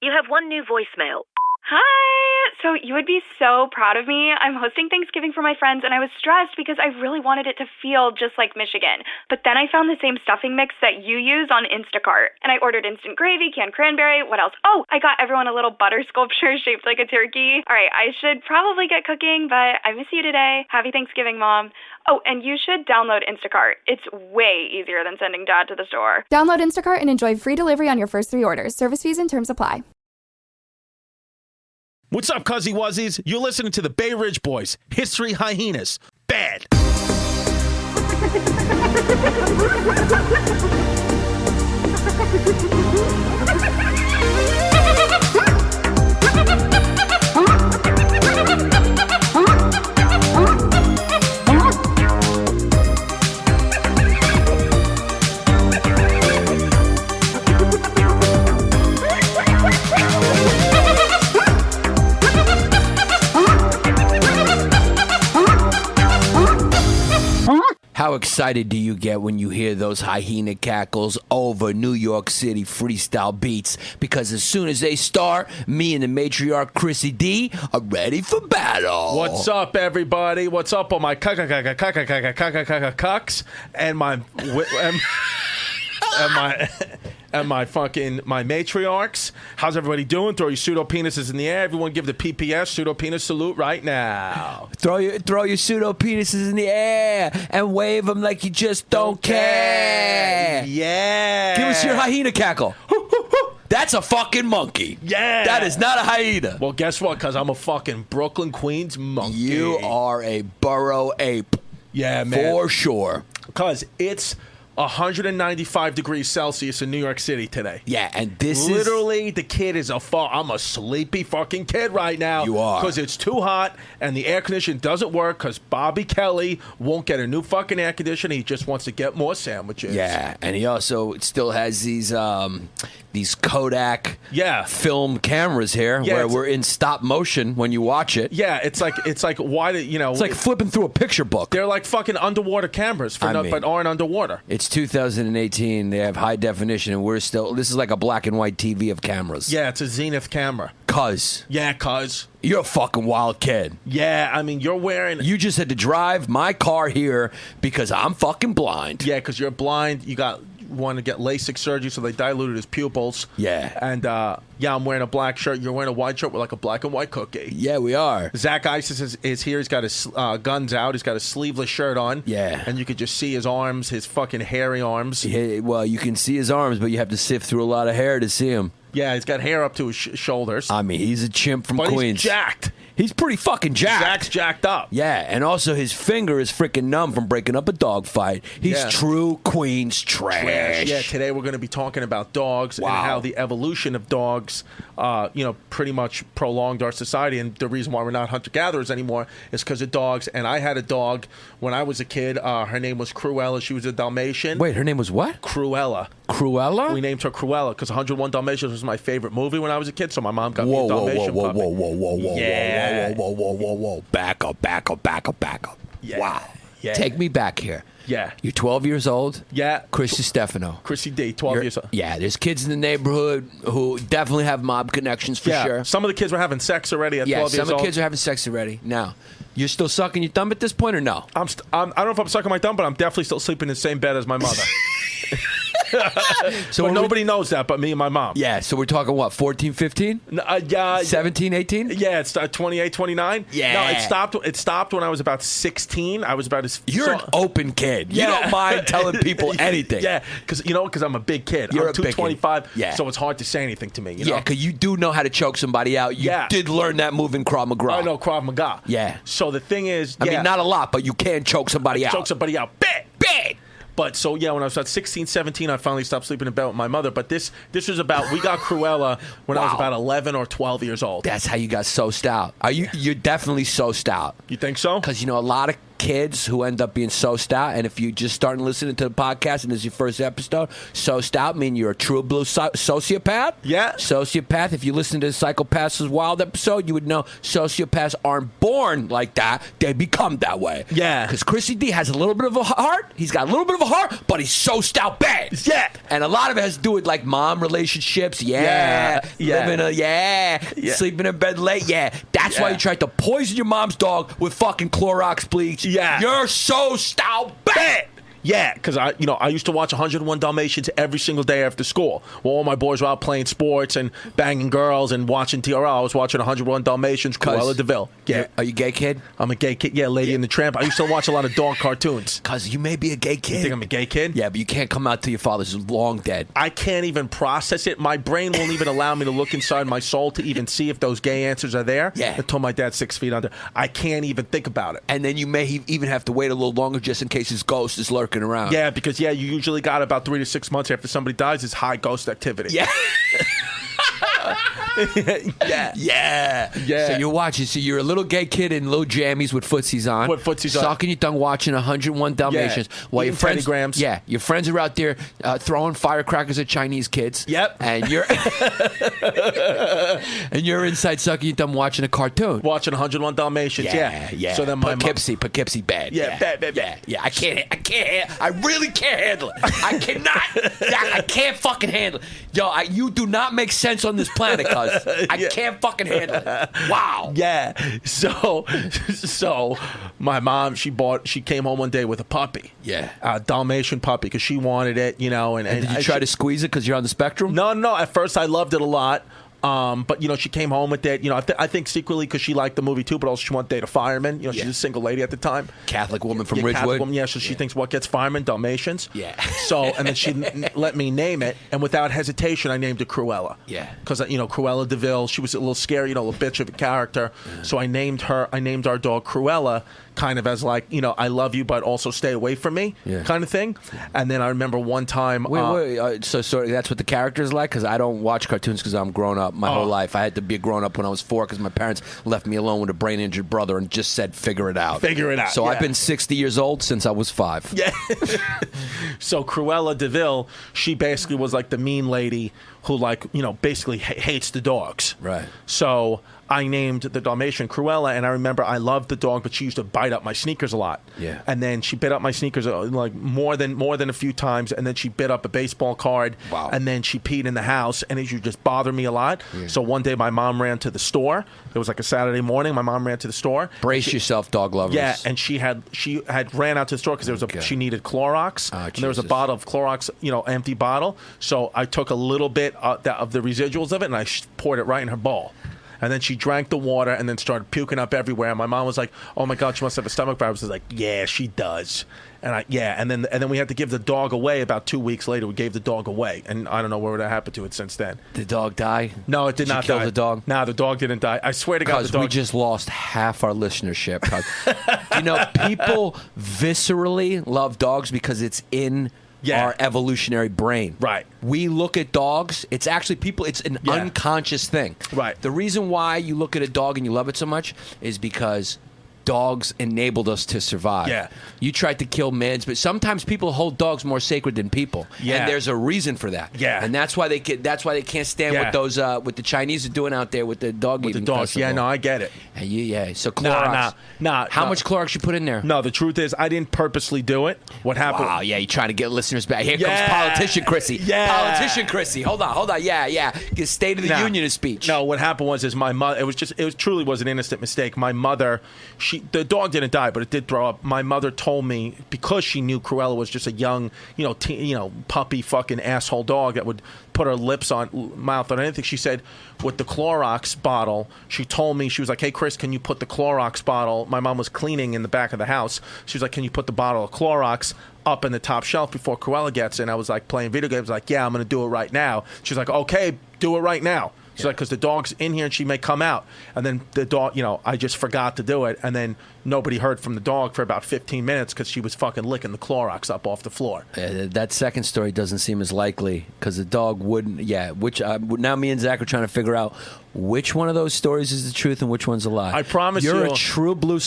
You have one new voicemail. Hi! So you would be so proud of me. I'm hosting Thanksgiving for my friends, and I was stressed because I really wanted it to feel just like Michigan. But then I found the same stuffing mix that you use on Instacart. And I ordered instant gravy, canned cranberry, what else? Oh, I got everyone a little butter sculpture shaped like a turkey. All right, I should probably get cooking, but I miss you today. Happy Thanksgiving, Mom. Oh, and you should download Instacart. It's way easier than sending Dad to the store. Download Instacart and enjoy free delivery on your first 3 orders. Service fees and terms apply. What's up, Cuzzy Wuzzies? You're listening to the Bay Ridge Boys, History Hyenas. Bad. How excited do you get when you hear those hyena cackles over New York City freestyle beats? Because as soon as they start, me and the matriarch Chrissy D are ready for battle. What's up, everybody? What's up, all my cucks and my my matriarchs? How's everybody doing? Throw your pseudo penises in the air. Everyone, give the PPS pseudo penis salute right now. Throw your pseudo penises in the air and wave them like you just don't care. Yeah. Give us your hyena cackle. That's a fucking monkey. Yeah. That is not a hyena. Well, guess what? Because I'm a fucking Brooklyn, Queens monkey. You are a burrow ape. Yeah, man. For sure. Because it's 195 degrees Celsius in New York City today. Yeah, and this literally, the kid is I'm a sleepy fucking kid right now. You are. Because it's too hot and the air conditioning doesn't work because Bobby Kelly won't get a new fucking air conditioner. He just wants to get more sandwiches. Yeah, and he also still has these Kodak film cameras here where we're in stop motion when you watch it. Yeah, it's like why did It's like flipping through a picture book. They're like fucking underwater cameras but aren't underwater. It's 2018. They have high definition, and this is like a black and white TV of cameras. Yeah, it's a Zenith camera. Cuz you're a fucking wild kid. Yeah, I mean, you just had to drive my car here because I'm fucking blind. Yeah, because you're blind. You want to get LASIK surgery, so they diluted his pupils. Yeah. And, I'm wearing a black shirt. You're wearing a white shirt with like a black and white cookie. Yeah, we are. Zach Isis is here. He's got his guns out. He's got a sleeveless shirt on. Yeah. And you could just see his arms, his fucking hairy arms. Yeah, well, you can see his arms, but you have to sift through a lot of hair to see him. Yeah, he's got hair up to his shoulders. I mean, he's a chimp from Queens. He's jacked. He's pretty fucking jacked. Zach's jacked up. Yeah, and also his finger is freaking numb from breaking up a dog fight. He's true Queens trash. Yeah, today we're going to be talking about dogs and how the evolution of dogs, pretty much prolonged our society. And the reason why we're not hunter-gatherers anymore is because of dogs. And I had a dog when I was a kid. Her name was Cruella. She was a Dalmatian. Wait, her name was what? Cruella. Cruella? We named her Cruella because 101 Dalmatians was my favorite movie when I was a kid, so my mom got me a Dalmatian puppy. Whoa. Back up. Yeah. Wow. Yeah. Take me back here. Yeah. You're 12 years old? Yeah. Distefano. Chrissy D, 12 years old. Yeah, there's kids in the neighborhood who definitely have mob connections for sure. Some of the kids were having sex already at 12 years old. Yeah, some of the kids are having sex already. Now, you're still sucking your thumb at this point or no? I don't know if I'm sucking my thumb, but I'm definitely still sleeping in the same bed as my mother. But nobody knows that but me and my mom. Yeah, so we're talking what, 14, 15? 17, 18? Yeah, it's 28, 29. Yeah. No, it stopped when I was about 16. I was about as... You're an open kid. You don't mind telling people anything. Yeah, because I'm a big kid. You're I'm 225, so it's hard to say anything to me. Yeah, because you do know how to choke somebody out. You did learn that move in Krav Maga. I know Krav Maga. Yeah. So the thing is... I mean, not a lot, but you can choke somebody out. Choke somebody out. Bit! But so, when I was about 16, 17, I finally stopped sleeping in bed with my mother. But this was about, we got Cruella when I was about 11 or 12 years old. That's how you got so stout. You're definitely so stout. You think so? Because, a lot of kids who end up being so stout. And if you just starting listening to the podcast and this is your first episode, so stout mean you're a true blue sociopath. Yeah. Sociopath. If you listen to the Psychopaths Wild episode, you would know sociopaths aren't born like that. They become that way. Yeah. Because Chrissy D has a little bit of a heart. He's got a little bit of a heart, but he's so stout bad. Yeah. And a lot of it has to do with like mom relationships. Yeah. Sleeping in bed late. Yeah. That's why you tried to poison your mom's dog with fucking Clorox bleach. Yeah. You're so stout bad. Yeah, because I used to watch 101 Dalmatians every single day after school. While all my boys were out playing sports and banging girls and watching TRL, I was watching 101 Dalmatians, Cruella de Vil. Yeah. Are you a gay kid? I'm a gay kid. Yeah, Lady and the Tramp. I used to watch a lot of dog cartoons. Because you may be a gay kid. You think I'm a gay kid? Yeah, but you can't come out to your father's long dead. I can't even process it. My brain won't even allow me to look inside my soul to even see if those gay answers are there. Yeah. Until my dad's 6 feet under. I can't even think about it. And then you may even have to wait a little longer just in case his ghost is lurking around. Yeah, because you usually got about 3 to 6 months after somebody dies is high ghost activity. Yeah. Yeah. So you're watching. So you're a little gay kid in little jammies with footsies on. With footsies on. Sucking your tongue watching 101 Dalmatians. While your Eating friends, Teddy Grahams. Yeah, your friends are out there throwing firecrackers at Chinese kids. Yep. And you're and you're inside sucking your thumb watching a cartoon. Watching 101 Dalmatians. Yeah. So then my Poughkeepsie, bad. Yeah, bad. Yeah. I really can't handle it. I cannot. I can't fucking handle it. Yo, you do not make sense on this planet, cuz. I can't fucking handle it. Wow. Yeah. So my mom, she came home one day with a puppy. Yeah. A Dalmatian puppy because she wanted it, And did you try to squeeze it because you're on the spectrum? No. At first, I loved it a lot. But she came home with it. I think secretly because she liked the movie too, but also she wanted to date a fireman. She's a single lady at the time. Catholic woman from Ridgewood. Catholic woman, so she thinks what gets firemen? Dalmatians. Yeah. So and then she let me name it, and without hesitation, I named it Cruella. Yeah. Because Cruella de Vil, she was a little scary, a little bitch of a character. Yeah. So I named our dog Cruella, kind of as like I love you, but also stay away from me, kind of thing. And then I remember one time. Wait. So that's what the character is like? Because I don't watch cartoons because I'm grown up my whole life. I had to be a grown up when I was 4 because my parents left me alone with a brain injured brother and just said, "Figure it out." So I've been 60 years old since I was 5. Yeah. So Cruella de Vil, she basically was like the mean lady who basically hates the dogs. Right. So I named the Dalmatian Cruella, and I remember I loved the dog, but she used to bite up my sneakers a lot. Yeah. And then she bit up my sneakers more than a few times, and then she bit up a baseball card. Wow. And then she peed in the house, and it used to just bother me a lot. Yeah. So one day my mom ran to the store. It was like a Saturday morning. My mom ran to the store. Brace yourself, dog lovers. Yeah, and she had ran out to the store because she needed Clorox, and there was a bottle of Clorox, empty bottle. So I took a little bit of the residuals of it, and I poured it right in her bowl. And then she drank the water and then started puking up everywhere. And my mom was like, "Oh my God, she must have a stomach virus." I was like, "Yeah, she does." And then we had to give the dog away. About 2 weeks later, we gave the dog away, and I don't know what happened to it since then. Did the dog die? No, it did not die. Kill the dog? No, the dog didn't die. I swear to God, the dog. We just lost half our listenership. People viscerally love dogs because it's in our evolutionary brain. Right. We look at dogs. It's actually it's an unconscious thing. Right. The reason why you look at a dog and you love it so much is because dogs enabled us to survive. Yeah. You tried to kill mans, but sometimes people hold dogs more sacred than people. Yeah. And there's a reason for that. Yeah. And that's why they can't stand what those what the Chinese are doing out there with the dog eating. With the dogs. festival. Yeah, no, I get it. So Clorox. How much Clorox you put in there? No, the truth is I didn't purposely do it. What happened? Wow, you're trying to get listeners back. Here comes Politician Chrissy. Yeah. Politician Chrissy. Hold on. Yeah. Get State of the Union speech. No, what happened was my mother. It truly was an innocent mistake. My mother, the dog didn't die, but it did throw up. My mother told me because she knew Cruella was just a young, puppy fucking asshole dog that would put her mouth on anything. She said with the Clorox bottle, she told me, she was like, "Hey Chris, can you put the Clorox bottle?" My mom was cleaning in the back of the house. She was like, "Can you put the bottle of Clorox up in the top shelf before Cruella gets in?" I was like playing video games, like, "Yeah, I'm going to do it right now." She was like, "Okay, do it right now." She's like, because the dog's in here and she may come out. And then the dog, I just forgot to do it. And then nobody heard from the dog for about 15 minutes because she was fucking licking the Clorox up off the floor. That second story doesn't seem as likely because the dog wouldn't. Yeah, which now me and Zach are trying to figure out which one of those stories is the truth and which one's a lie. I promise you're a true blue.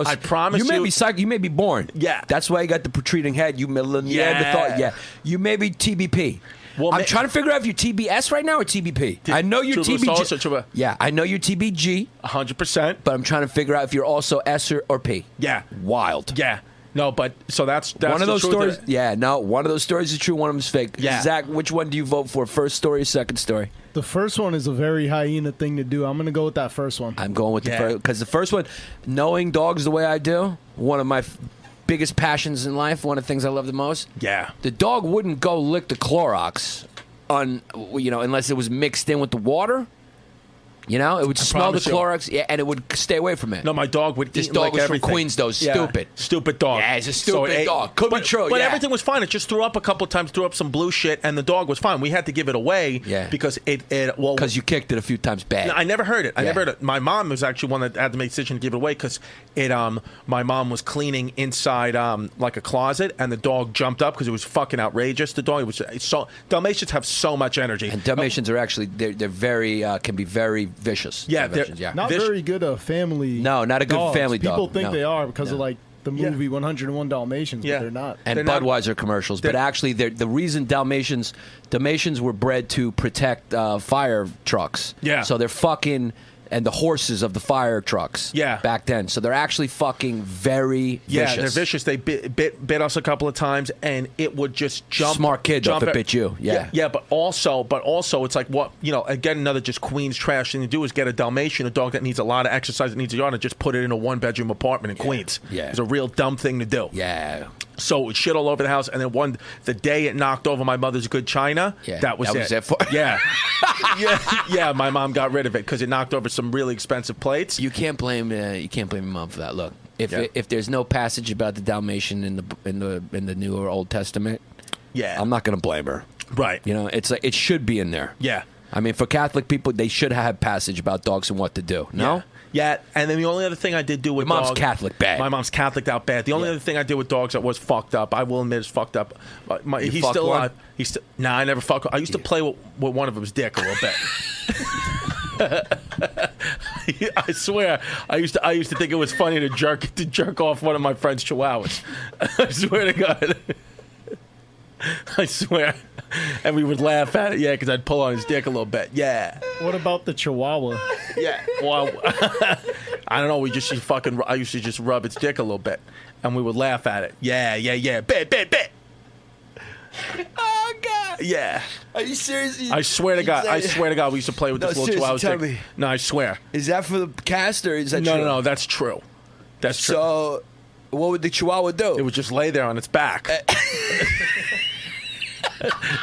I promise you may be psych. You may be born. Yeah, that's why you got the protruding head. You Neanderthal. Yeah, you may be TBP. Well, I'm trying to figure out if you're TBS right now or TBP. I know you're TBG. Yeah, I know you're TBG. 100%. But I'm trying to figure out if you're also S or P. Yeah. Wild. Yeah. No, but so that's one of those stories. Yeah, no, one of those stories is true. One of them is fake. Yeah. Zach, which one do you vote for? First story or second story? The first one is a very hyena thing to do. I'm going to go with that first one. I'm going with the first because the first one, knowing dogs the way I do, one of my biggest passions in life, one of the things I love the most. Yeah. The dog wouldn't go lick the Clorox unless it was mixed in with the water. It would smell the Clorox, and it would stay away from it. No, my dog would This eat dog like was everything. from Queens, though. Stupid. Stupid dog. Yeah, he's a stupid dog. Could be true, But everything was fine. It just threw up a couple of times, threw up some blue shit, and the dog was fine. We had to give it away because because you kicked it a few times bad. No, I never heard it. I never heard it. My mom was actually one that had to make the decision to give it away because my mom was cleaning inside like a closet, and the dog jumped up because it was fucking outrageous. The dog, Dalmatians have so much energy. And Dalmatians are actually, they're very, can be very vicious. Yeah, not very good family. No, not a good dogs. family dog. People think they are because of like the movie 101 Dalmatians, but they're not. And they're Budweiser commercials. But actually, the reason Dalmatians were bred to protect fire trucks. Yeah. So they're fucking. And the horses of the fire trucks. Yeah. Back then. So they're actually fucking very vicious. Yeah, they're vicious. They bit us a couple of times, and it would just jump. Smart kid, though, if it bit you. Yeah. Yeah, but also, it's like what, again, another just Queens trash thing to do is get a Dalmatian, a dog that needs a lot of exercise, that needs a yard, and just put it in a one-bedroom apartment in Queens. Yeah. It's a real dumb thing to do. Yeah. So it shit all over the house, and then the day it knocked over my mother's good china, that was it. Yeah. Yeah, my mom got rid of it because it knocked over some really expensive plates. You can't blame your mom for that. Look, if there's no passage about the Dalmatian in the New or Old Testament, I'm not going to blame her. Right. It's like it should be in there. Yeah. I mean, for Catholic people, they should have passage about dogs and what to do. No. Yeah, and then the only other thing I did do with Your mom's dogs, Catholic bad. My mom's Catholic out bad. The only other thing I did with dogs that was fucked up, I will admit, is fucked up. He's still alive. Nah, I never fucked. I used to play with one of his dick a little bit. I swear, I used to think it was funny to jerk off one of my friend's chihuahuas. I swear to God. I swear. And we would laugh at it, because I'd pull on his dick a little bit. Yeah. What about the Chihuahua? Yeah. Well, I don't know. I used to just rub its dick a little bit, and we would laugh at it. Yeah. Bet. Oh God. Yeah. Are you serious? I swear to God, we used to play with this little Chihuahua tell dick. Me. No, I swear. Is that for the cast or is that true? No, that's true. That's true. So, what would the Chihuahua do? It would just lay there on its back.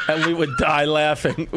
And we would die laughing.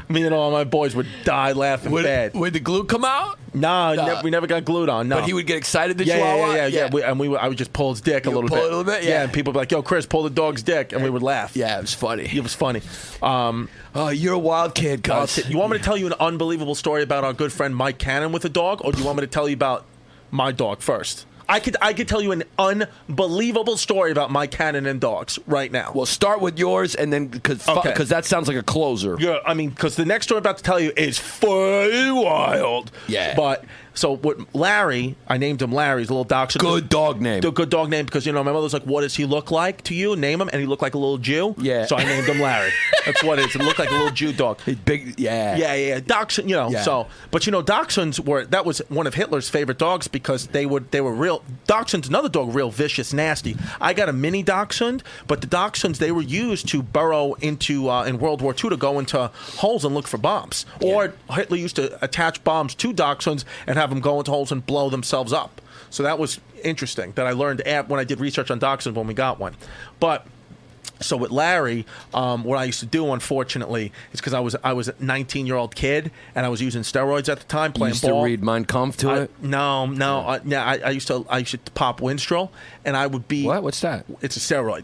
Me and all my boys would die laughing bad. Would the glue come out? No, we never got glued on. No. But he would get excited, the Chihuahua? Yeah. I would just pull his dick a little bit. Pull it a little bit? Yeah. And people would be like, yo, Chris, pull the dog's dick. And we would laugh. Yeah, it was funny. It was funny. Oh, you're a wild kid, cuz. You want me to tell you an unbelievable story about our good friend Mike Cannon with a dog? Or do you want me to tell you about my dog first? I could tell you an unbelievable story about Mike Cannon and dogs right now. Well, start with yours, and then because that sounds like a closer. Yeah, I mean, because the next story I'm about to tell you is fully wild. Yeah. But so what? Larry, I named him Larry. He's a little dachshund. Good dog name. Good dog name because my mother's like, "What does he look like to you?" Name him, and he looked like a little Jew. Yeah. So I named him Larry. That's what it is. It looked like a little Jew dog. He's big. Yeah. Yeah. Dachshund. Yeah. So, but dachshunds that was one of Hitler's favorite dogs because they were real. Dachshunds, another dog, real vicious, nasty. I got a mini dachshund, but the dachshunds they were used to burrow into in World War II to go into holes and look for bombs. Yeah. Or Hitler used to attach bombs to dachshunds and have them go into holes and blow themselves up. So that was interesting that I learned when I did research on dachshunds when we got one. But so with Larry, what I used to do, unfortunately, is because I was a 19-year-old kid and I was using steroids at the time, playing you used ball. To read Mein Kampf to it? No. I used to pop Winstrol, and I would be. What? What's that? It's a steroid.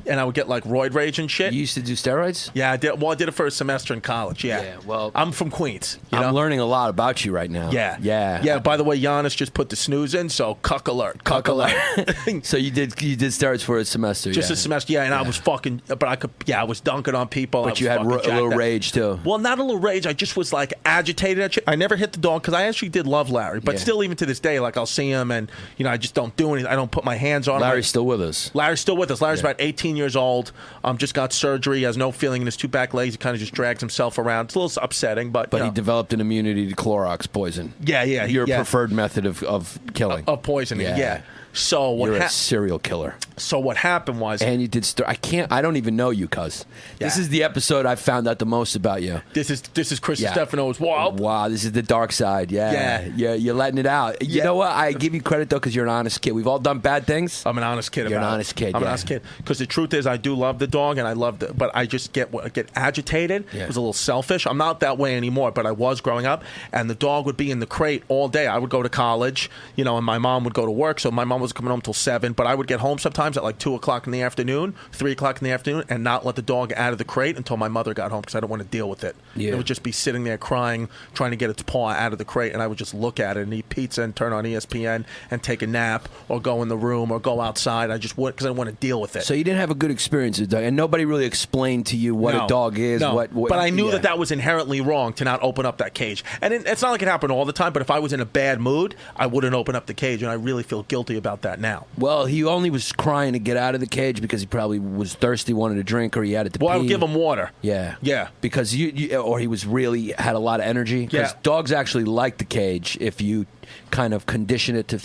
and I would get like roid rage and shit. You used to do steroids? Yeah, I did. Well, I did it for a semester in college. Yeah. Yeah, well, I'm from Queens. You I'm know? learning a lot about you right now. Yeah. Yeah. Yeah. By the way, Giannis just put the snooze in, so cuck alert. Cuck alert. So you did steroids for a semester? Just a semester. Yeah, and I was fucking. But I could. Yeah, I was dunking on people. But you had a little rage too. Well, not a little rage. I just was like agitated at shit. I never hit the dog because I actually did love Larry. But still, even to this day, like I'll see him and I just don't do anything. I don't put my hands on him. Larry's still with us. Larry's still with us. Larry's about 18 years old. Just got surgery. He has no feeling in his two back legs. He kind of just drags himself around. It's a little upsetting, but he developed an immunity to Chlorox poison. Yeah. Your preferred method of killing. Of poisoning. Yeah. So you're a serial killer. So what happened was, and you did. I don't even know you, cuz. This is the episode I found out the most about you. This is Chris Distefano's wild. Wow, this is the dark side. Yeah. You're letting it out. You know what? I give you credit though, because you're an honest kid. We've all done bad things. I'm an honest kid. You're an honest kid. I'm an honest kid. Because the truth is, I do love the dog, and I love but I just get agitated. Yeah. It was a little selfish. I'm not that way anymore, but I was growing up, and the dog would be in the crate all day. I would go to college, and my mom would go to work, so my mom was coming home till 7. But I would get home sometimes at like 2 o'clock in the afternoon, 3 o'clock in the afternoon, and not let the dog out of the crate until my mother got home because I don't want to deal with it. Yeah. It would just be sitting there crying, trying to get its paw out of the crate, and I would just look at it and eat pizza and turn on ESPN and take a nap or go in the room or go outside. I just would because I don't want to deal with it. So you didn't have a good experience with dog, and nobody really explained to you what a dog is. No. What but I knew that was inherently wrong to not open up that cage. And it's not like it happened all the time, but if I was in a bad mood, I wouldn't open up the cage, and I really feel guilty about that now. Well, he only was crying to get out of the cage because he probably was thirsty, wanted a drink, or he had it to pee. Well, I would give him water. Yeah. Yeah. Because or he was really had a lot of energy. Because dogs actually like the cage if you kind of condition it to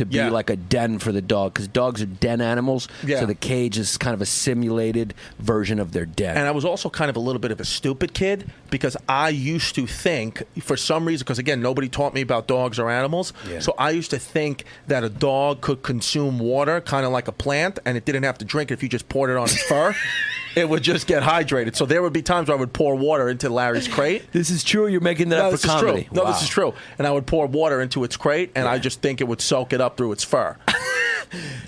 be like a den for the dog, because dogs are den animals, so the cage is kind of a simulated version of their den. And I was also kind of a little bit of a stupid kid, because I used to think, for some reason, because again, nobody taught me about dogs or animals, so I used to think that a dog could consume water kind of like a plant, and it didn't have to drink it if you just poured it on its fur. It would just get hydrated. So there would be times where I would pour water into Larry's crate. This is true? You're making that up for comedy? No, this is true. And I would pour water into its crate, and I just think it would soak it up through its fur.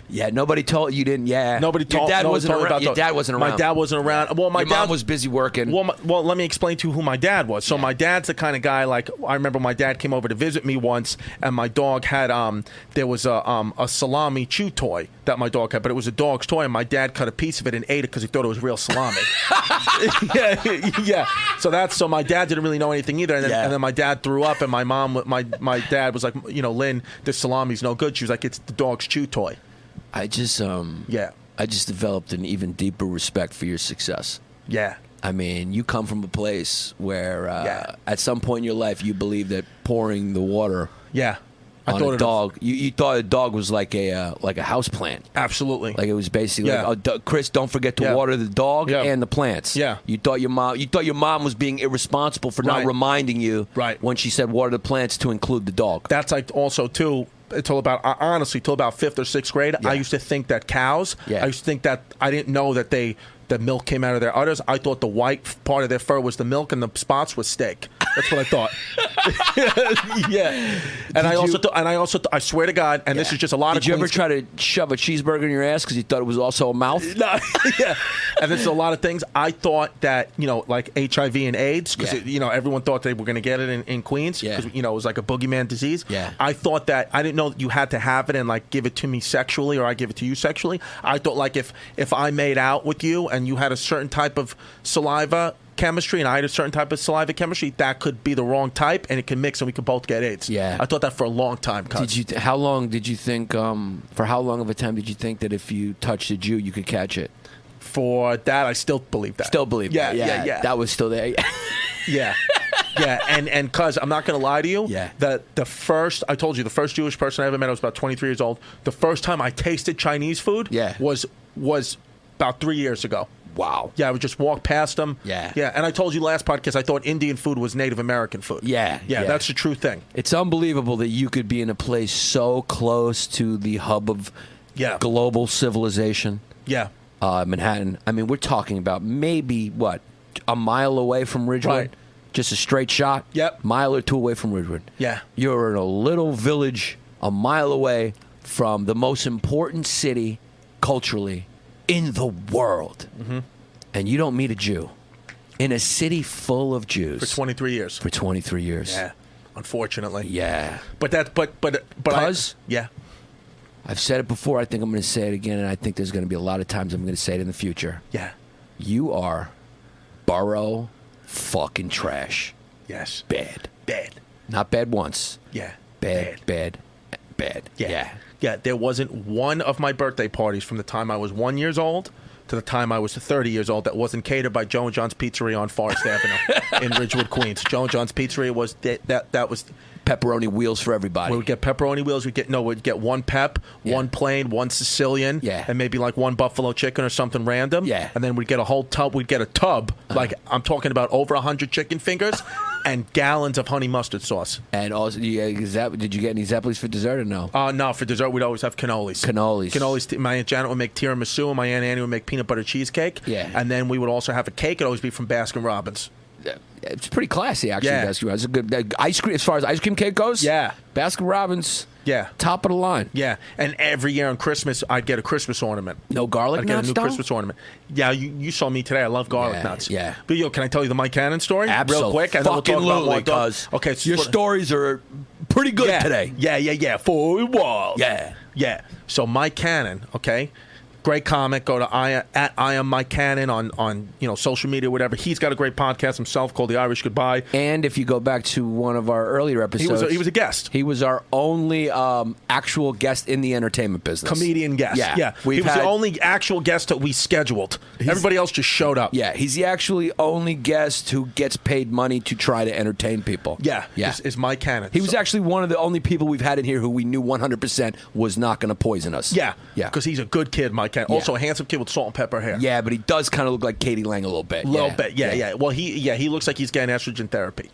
Yeah, nobody told you didn't. Yeah, nobody told. Your dad wasn't around. About your dad wasn't around. My dad wasn't around. Well, your mom was busy working. Well, let me explain to you who my dad was. So my dad's the kind of guy. Like, I remember my dad came over to visit me once, and my dog had there was a salami chew toy that my dog had, but it was a dog's toy, and my dad cut a piece of it and ate it because he thought it was real salami. yeah. So my dad didn't really know anything either, and then my dad threw up, and my dad was like, Lynn, this salami's no good. She was like, it's the dog's chew toy. I just developed an even deeper respect for your success. Yeah. I mean, you come from a place where at some point in your life you believed that pouring the water on a dog, you thought a dog was like a house plant. Absolutely. Like it was basically like, Chris, don't forget to water the dog and the plants. Yeah. You thought your mom was being irresponsible for not reminding you when she said water the plants to include the dog. That's like also too. Until about 5th or 6th grade, I used to think that cows. I used to think that I didn't know that the milk came out of their udders. I thought the white part of their fur was the milk, and the spots was steak. That's what I thought. Yeah. And I also I swear to God, and this is just a lot of. Did you ever try to shove a cheeseburger in your ass because you thought it was also a mouth? No. Yeah. And this is a lot of things. I thought that like HIV and AIDS, because everyone thought they were going to get it in Queens, because it was like a boogeyman disease. Yeah. I thought that I didn't know that you had to have it and like give it to me sexually, or I give it to you sexually. I thought like if I made out with you and you had a certain type of saliva chemistry and I had a certain type of saliva chemistry, that could be the wrong type and it can mix and we could both get AIDS. Yeah. I thought that for a long time. How long did you think, for how long of a time did you think that if you touched a Jew, you could catch it? For that, I still believe that. Still believe that. Yeah. That was still there. Yeah. Yeah, and cuz I'm not going to lie to you, the first Jewish person I ever met, I was about 23 years old. The first time I tasted Chinese food was about 3 years ago. Wow. Yeah, I would just walk past them. Yeah. Yeah, and I told you last podcast I thought Indian food was Native American food. Yeah. Yeah, that's the true thing. It's unbelievable that you could be in a place so close to the hub of global civilization. Yeah. Manhattan. I mean, we're talking about maybe, a mile away from Ridgewood? Right. Just a straight shot? Yep. Mile or two away from Ridgewood. Yeah. You're in a little village a mile away from the most important city culturally in the world, and you don't meet a Jew in a city full of Jews For 23 years. For 23 years. Yeah, unfortunately. Yeah. But yeah. I've said it before. I think I'm going to say it again, and I think there's going to be a lot of times I'm going to say it in the future. Yeah. You are borough fucking trash. Yes. Bad. Bad. Not bad once. Yeah. Bad. Yeah. Yeah, there wasn't one of my birthday parties from the time I was 1 year old to the time I was 30 years old that wasn't catered by Joe and John's Pizzeria on Forest Avenue in Ridgewood, Queens. Joe and John's Pizzeria was that was pepperoni wheels for everybody. We would get pepperoni wheels. We'd get one pep, one plain, one Sicilian, and maybe like one buffalo chicken or something random. Yeah. And then we'd get a whole tub. We'd get a tub, like I'm talking about over 100 chicken fingers and gallons of honey mustard sauce. And also, did you get any Zeppelis for dessert or no? No, for dessert we'd always have cannolis. Cannolis. My Aunt Janet would make tiramisu, and my Aunt Annie would make peanut butter cheesecake. Yeah. And then we would also have a cake. It'd always be from Baskin Robbins. It's pretty classy, actually. Yeah. Baskin Robbins. It's a good ice cream. As far as ice cream cake goes, Yeah. Baskin Robbins. Yeah. Top of the line. Yeah, and every year on Christmas, I'd get a Christmas ornament. No garlic I'd get nuts, a new though? Christmas ornament. Yeah, you saw me today. I love garlic nuts. Yeah. But can I tell you the Mike Cannon story? Absolutely. Real quick, and then we'll talk about more dogs. Okay, your stories are pretty good today. Yeah. For a while. Yeah. So Mike Cannon, okay. Great comic. Go to I am Mike Cannon on social media, whatever. He's got a great podcast himself called The Irish Goodbye. And if you go back to one of our earlier episodes, he was a guest. He was our only actual guest in the entertainment business. Comedian guest. Yeah. He was the only actual guest that we scheduled. Everybody else just showed up. Yeah. He's the actually only guest who gets paid money to try to entertain people. Yeah. Is Mike Cannon. He was actually one of the only people we've had in here who we knew 100% was not going to poison us. Yeah. Yeah. Because he's a good kid, Mike Cannon. Yeah. Also a handsome kid with salt and pepper hair. Yeah, but he does kind of look like Katie Lang a little bit. Yeah. Well, he looks like he's getting estrogen therapy.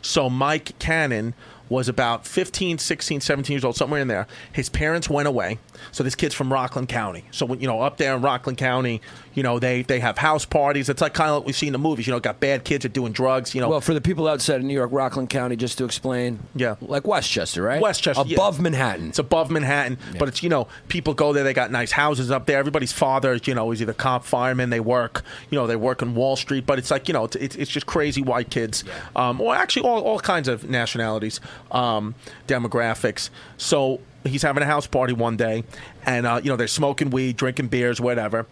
So Mike Cannon was about 15, 16, 17 years old, somewhere in there. His parents went away. So this kid's from Rockland County. So, up there in Rockland County, they have house parties. It's like kind of like we see in the movies. Got bad kids that are doing drugs, Well, for the people outside of New York, Rockland County, just to explain. Yeah. Like Westchester, right? Westchester. Above Manhattan. It's above Manhattan. Yeah. But it's, people go there. They got nice houses up there. Everybody's father, is either cop, fireman. They work, they work on Wall Street. But it's like, it's just crazy white kids. Yeah. Or actually all kinds of nationalities, demographics. So he's having a house party one day, and they're smoking weed, drinking beers, whatever,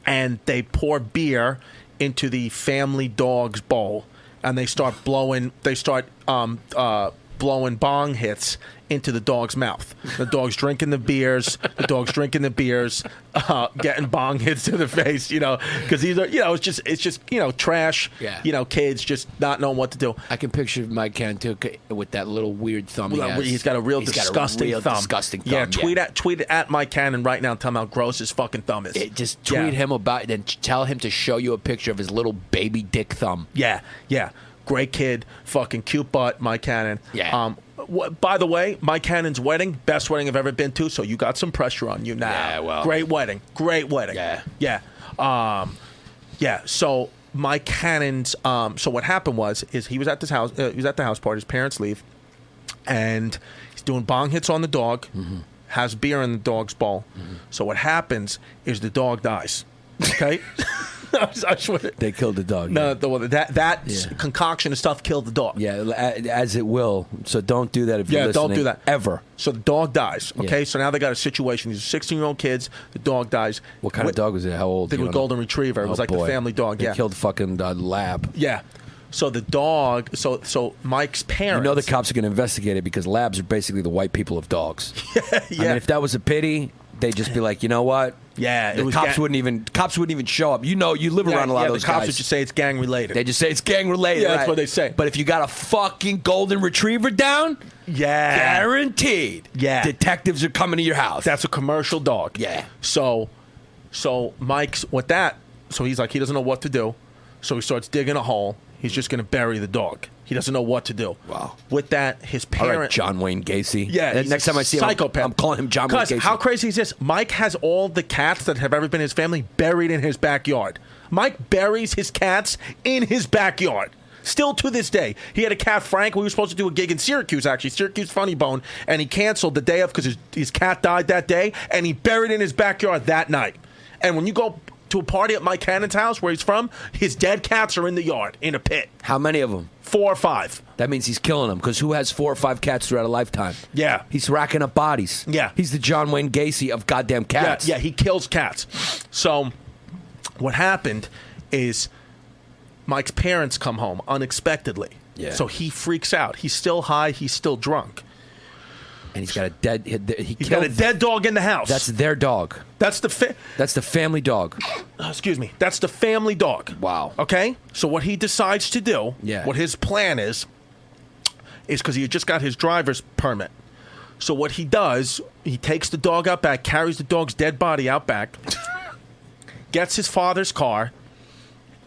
and they pour beer into the family dog's bowl, and they start blowing bong hits into the dog's mouth. The dog's drinking the beers. Getting bong hits to the face. Because these are it's just trash. Yeah. Kids just not knowing what to do. I can picture Mike Cannon too with that little weird thumb. He's got a real disgusting thumb. Disgusting thumb. Yeah, tweet at Mike Cannon right now and tell him how gross his fucking thumb is. Just tweet him about it and tell him to show you a picture of his little baby dick thumb. Yeah. Great kid, fucking cute butt, Mike Cannon. Yeah. By the way, Mike Cannon's wedding, best wedding I've ever been to, so you got some pressure on you now. Yeah, well. Great wedding. Yeah. So Mike Cannon's, so what happened is he was at this house, he was at the house party, his parents leave, and he's doing bong hits on the dog, has beer in the dog's bowl. So what happens is the dog dies. Okay? They killed the dog. No, that concoction of stuff killed the dog. Yeah, as it will. So don't do that if you're listening. Don't do that ever. So the dog dies. Okay, so now they got a situation. These are 16-year-old kids. The dog dies. What kind of dog was it? How old? I think it was a golden retriever. It was like the family dog. They killed fucking lab. Yeah. So the dog. So Mike's parents. The cops are going to investigate it because labs are basically the white people of dogs. Yeah. I mean, if that was a pity, they'd just be like, you know what? Yeah, the cops wouldn't even show up. You live around a lot of those guys. The cops guys. would just say it's gang related. They just say it's gang related. Yeah, right? that's what they say. But if you got a fucking golden retriever down, guaranteed. Yeah, detectives are coming to your house. That's a commercial dog. Yeah. So Mike's with that. So he's like, he doesn't know what to do. So he starts digging a hole. He's just going to bury the dog. He doesn't know what to do. Wow. With that, his parents... All right, John Wayne Gacy. Yeah. Next time I see him, I'm calling him John Wayne Gacy. How crazy is this? Mike has all the cats that have ever been in his family buried in his backyard. Mike buries his cats in his backyard. Still to this day. He had a cat, Frank. We were supposed to do a gig in Syracuse, actually. Syracuse Funny Bone. And he canceled the day of because his cat died that day. And he buried it in his backyard that night. And when you go to a party at Mike Cannon's house where he's from, his dead cats are in the yard in a pit. How many of them? 4 or 5. That means he's killing them, because who has 4 or 5 cats throughout a lifetime? Yeah. He's racking up bodies. Yeah. He's the John Wayne Gacy of goddamn cats. Yeah, he kills cats. So what happened is Mike's parents come home unexpectedly. Yeah. So he freaks out. He's still high. He's still drunk. And he's got a dead... He's got a dead dog in the house. That's their dog. That's the family dog. excuse me. That's the family dog. Wow. Okay? So what he decides to do, Yeah. what his plan is because he had just got his driver's permit. So what he does, he takes the dog out back, carries the dog's dead body out back, gets his father's car,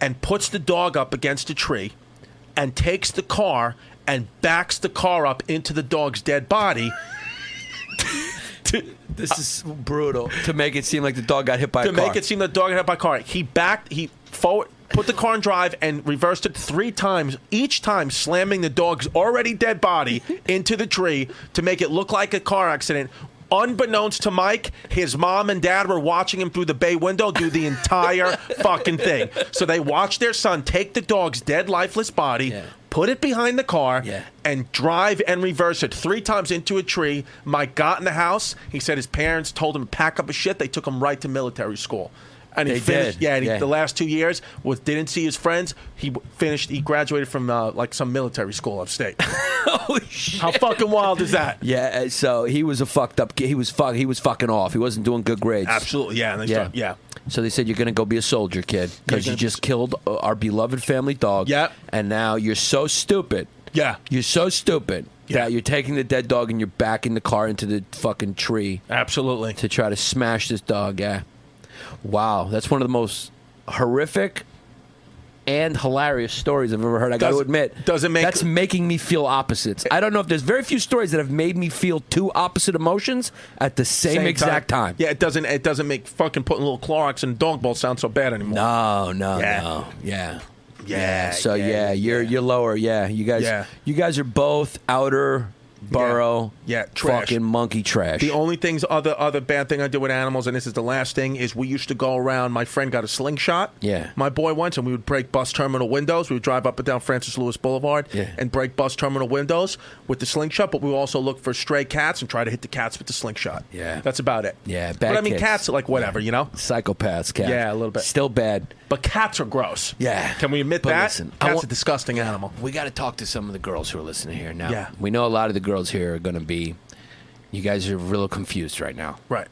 and puts the dog up against a tree, and takes the car and backs the car up into the dog's dead body. This is brutal. To make it seem like the dog got hit by a car. To make it seem the dog got hit by a car. He forward, put the car in drive and reversed it 3 times, each time slamming the dog's already dead body into the tree to make it look like a car accident. Unbeknownst to Mike, his mom and dad were watching him through the bay window do the entire fucking thing. So they watched their son take the dog's dead, lifeless body, put it behind the car, and drive and reverse it 3 times into a tree. Mike got in the house. He said his parents told him to pack up his shit. They took him right to military school. And he finished. Did. Yeah, the last 2 years didn't see his friends. He finished. He graduated from like some military school upstate. Holy shit! How fucking wild is that? Yeah. So he was a fucked up kid. He was fucking off. He wasn't doing good grades. Absolutely. Yeah. And they So they said you're gonna go be a soldier, kid, because you just killed our beloved family dog. Yep. And now you're so stupid. Yeah. You're so stupid that you're taking the dead dog and you're backing the car into the fucking tree. Absolutely. To try to smash this dog. Yeah. Wow, that's one of the most horrific and hilarious stories I've ever heard. I got to admit, that's making me feel opposites. I don't know if there's very few stories that have made me feel 2 opposite emotions at the same exact time. Yeah, it doesn't make fucking putting little Clorox in a dog bowl sound so bad anymore. No. Yeah. So you're lower. Yeah, you guys are both outer borough. Yeah, trash. Fucking monkey trash. The only other bad thing I do with animals, and this is the last thing, is we used to go around. My friend got a slingshot. Yeah. My boy once, and we would break bus terminal windows. We would drive up and down Francis Lewis Boulevard and break bus terminal windows with the slingshot. But we would also look for stray cats and try to hit the cats with the slingshot. Yeah. That's about it. Yeah. Bad But I mean, kids. cats are like whatever, you know. Psychopaths, cats. Yeah, a little bit. Still bad. But cats are gross. Yeah. Can we admit But that? listen, Cats are a disgusting animal. We got to talk to some of the girls who are listening here now. Yeah. We know a lot of the girls here are going to be. You guys are real confused right now. Right.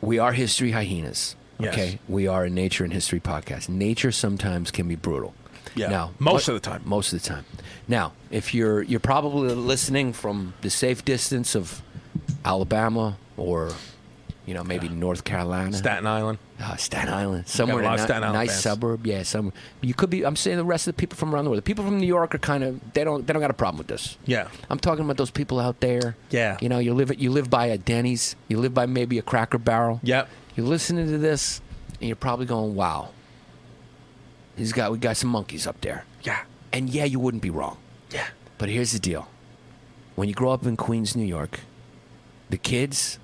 We are History Hyenas. Yes. Okay. We are a nature and history podcast. Nature sometimes can be brutal. Yeah. Now, most of the time. Most of the time. Now, if you're probably listening from the safe distance of Alabama or, maybe North Carolina, Staten Island. Staten Island, somewhere in a lot of a Staten Island nice fans. suburb. Yeah, you could be. I'm saying the rest of the people from around the world. The people from New York are kind of they don't got a problem with this. Yeah. I'm talking about those people out there. Yeah. You live by a Denny's. You live by maybe a Cracker Barrel. Yep. You're listening to this, and you're probably going, "Wow, we got some monkeys up there." Yeah. And yeah, you wouldn't be wrong. Yeah. But here's the deal: when you grow up in Queens, New York, the kids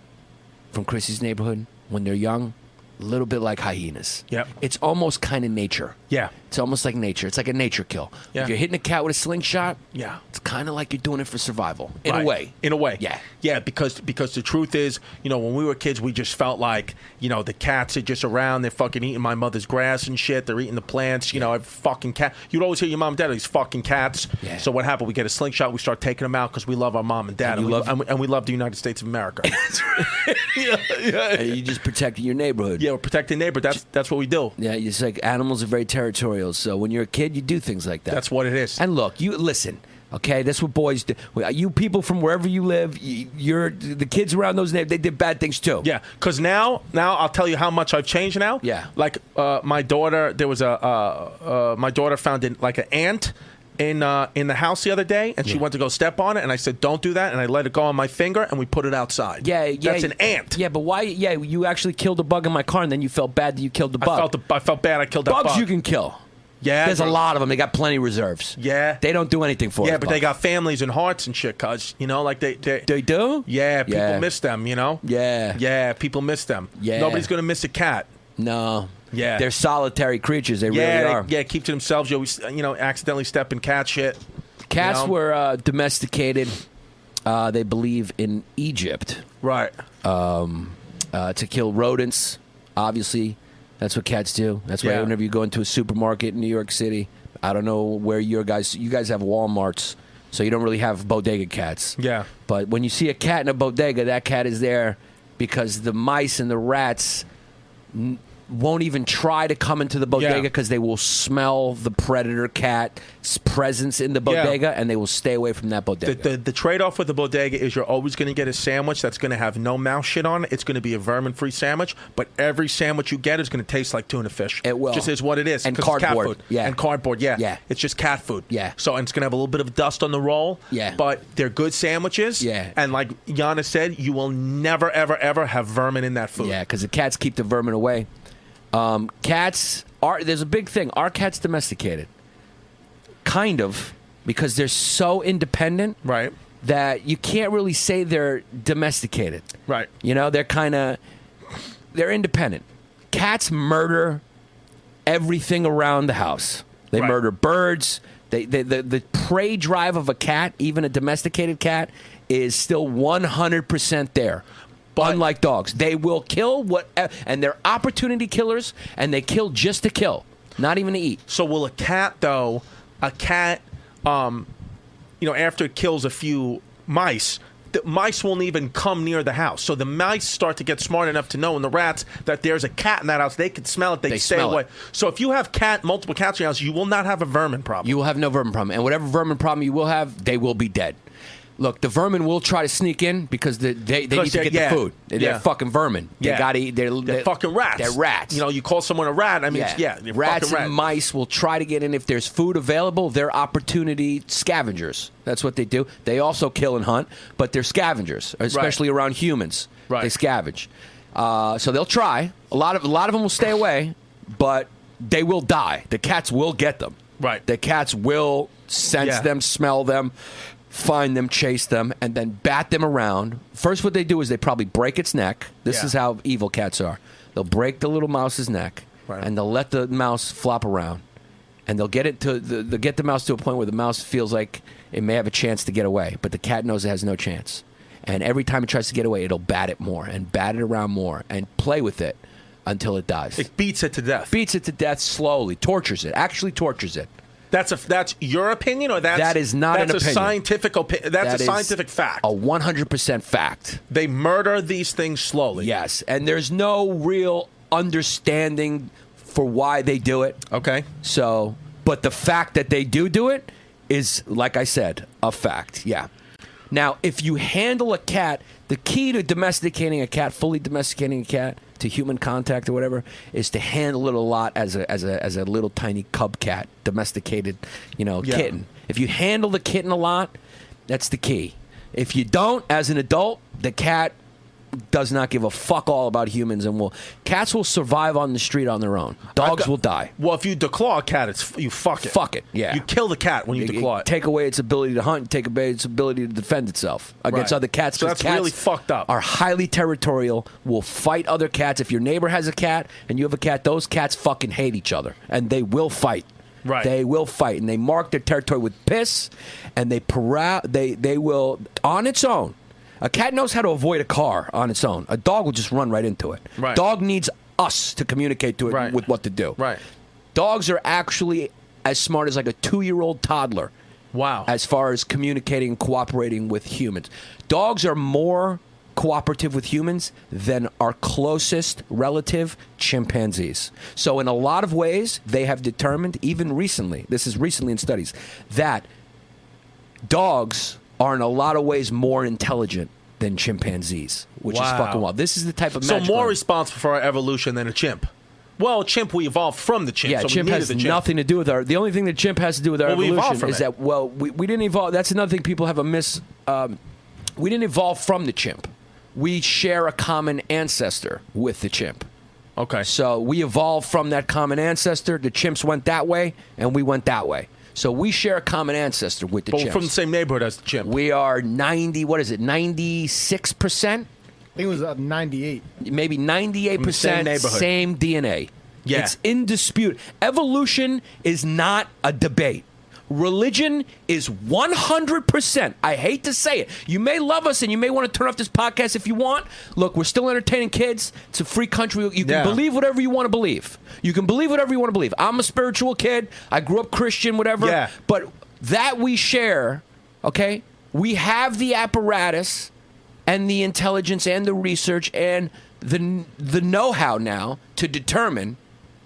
from Chrissy's neighborhood, when they're young, a little bit like hyenas. Yep. It's almost kind of nature. Yeah. It's almost like nature. It's like a nature kill. Yeah. If you're hitting a cat with a slingshot, Yeah. it's kind of like you're doing it for survival. In Right. a way. In a way. Yeah. Yeah, because the truth is, when we were kids, we just felt like, the cats are just around. They're fucking eating my mother's grass and shit. They're eating the plants. Fucking cat. You'd always hear your mom and dad, these fucking cats. Yeah. So what happened? We get a slingshot. We start taking them out because we love our mom and dad. And we love the United States of America. And you just protecting your neighborhood. Yeah, we're protecting neighbor. That's what we do. Yeah, it's like animals are very territorial. So when you're a kid, you do things like that. That's what it is. And look, you listen. Okay, that's what boys do. You people from wherever you live, you're the kids around those neighborhoods. They did bad things too. Yeah, because now I'll tell you how much I've changed now. Yeah. Like my daughter, there was my daughter found an ant in the house the other day, and she went to go step on it, and I said, "Don't do that," and I let it go on my finger, and we put it outside. Yeah. That's an ant. Yeah, but why? Yeah, you actually killed a bug in my car, and then you felt bad that you killed the bug. I felt bad. I killed that Bugs bug. you can kill. Yeah, There's a lot of them. They got plenty of reserves. Yeah. They don't do anything for us. Yeah, but they got families and hearts and shit, cuz, like they do? Yeah, people Yeah. miss them, Yeah. Yeah, people miss them. Yeah. Nobody's going to miss a cat. No. Yeah. They're solitary creatures. They really are. Keep to themselves. You always, accidentally step in cat shit. Cats were domesticated, they believe, in Egypt. Right. To kill rodents, obviously. That's what cats do. That's why whenever you go into a supermarket in New York City, I don't know where you guys have Walmarts, so you don't really have bodega cats. Yeah. But when you see a cat in a bodega, that cat is there because the mice and the rats won't even try to come into the bodega because they will smell the predator cat's presence in the bodega and they will stay away from that bodega. The trade-off with the bodega is you're always going to get a sandwich that's going to have no mouse shit on it. It's going to be a vermin-free sandwich, but every sandwich you get is going to taste like tuna fish. It will. Just is what it is. And 'cause it's cat cardboard. food. Yeah. And cardboard, Yeah. It's just cat food. Yeah. So, and it's going to have a little bit of dust on the roll. Yeah. But they're good sandwiches. Yeah. And like Yannis said, you will never, ever, ever have vermin in that food. Yeah, because the cats keep the vermin away. Cats there's a big thing. Are cats domesticated? Kind of, because they're so independent. Right. That you can't really say they're domesticated. Right. They're independent. Cats murder everything around the house. They murder birds. The prey drive of a cat, even a domesticated cat, is still 100% there. But unlike dogs, they will kill and they're opportunity killers, and they kill just to kill, not even to eat. So will a cat, after it kills a few mice, the mice won't even come near the house. So the mice start to get smart enough to know, and the rats, that there's a cat in that house. They can smell it. They stay smell away. it. So if you have multiple cats in your house, you will not have a vermin problem. You will have no vermin problem. And whatever vermin problem you will have, they will be dead. Look, the vermin will try to sneak in because they need to get the food. They're fucking vermin. They gotta eat. They're fucking rats. They're rats. You call someone a rat. I mean, they're rats fucking and mice will try to get in if there's food available. They're opportunity scavengers. That's what they do. They also kill and hunt, but they're scavengers, especially around humans. Right. They scavenge. So they'll try. A lot of them will stay away, but they will die. The cats will get them. Right. The cats will sense them, smell them, find them, chase them, and then bat them around. First, what they do is they probably break its neck. This is how evil cats are. They'll break the little mouse's neck, and they'll let the mouse flop around, and they'll get the mouse to a point where the mouse feels like it may have a chance to get away, but the cat knows it has no chance. And every time it tries to get away, it'll bat it more and bat it around more and play with it until it dies. It beats it to death. Beats it to death slowly, tortures it, actually tortures it. That's your opinion, or that is not an opinion. That's a scientific opinion. That's a scientific fact. A 100% fact. They murder these things slowly. Yes, and there's no real understanding for why they do it. Okay. So, but the fact that they do it is, like I said, a fact. Yeah. Now, if you handle a cat, the key to domesticating a cat, fully domesticating a cat to human contact or whatever, is to handle it a lot as a little tiny cub cat, domesticated, kitten. If you handle the kitten a lot, that's the key. If you don't, as an adult, the cat does not give a fuck all about humans, and cats will survive on the street on their own. Dogs will die. Well, if you declaw a cat, you fuck it. Fuck it, yeah. You kill the cat when you declaw it. Take away its ability to hunt, take away its ability to defend itself against other cats. So that's cats really fucked up. Are highly territorial, will fight other cats. If your neighbor has a cat and you have a cat, those cats fucking hate each other, and they will fight. Right. They will fight, and they mark their territory with piss, and they will, on its own. A cat knows how to avoid a car on its own. A dog will just run right into it. Right. Dog needs us to communicate to it with what to do. Right. Dogs are actually as smart as like a 2-year-old toddler. Wow. As far as communicating and cooperating with humans. Dogs are more cooperative with humans than our closest relative, chimpanzees. So in a lot of ways, they have determined, even recently, this is recently in studies, that dogs are in a lot of ways more intelligent than chimpanzees, which is fucking wild. This is the type of magic. So more responsible for our evolution than a chimp. Well, a chimp, we evolved from the chimp. Yeah, so chimp has nothing to do with our. The only thing that chimp has to do with our evolution is that we didn't evolve. That's another thing people have a miss. We didn't evolve from the chimp. We share a common ancestor with the chimp. Okay. So we evolved from that common ancestor. The chimps went that way, and we went that way. So we share a common ancestor with the chimps. But we're from the same neighborhood as the chimp. We are 96% I think it was 98. Maybe 98% Same neighborhood. same DNA. Yeah. It's in dispute. Evolution is not a debate. Religion is 100%. I hate to say it. You may love us and you may want to turn off this podcast if you want. Look, we're still entertaining kids. It's a free country. You can believe whatever you want to believe. You can believe whatever you want to believe. I'm a spiritual kid. I grew up Christian, whatever. Yeah. But that we share, okay? We have the apparatus and the intelligence and the research and the know-how now to determine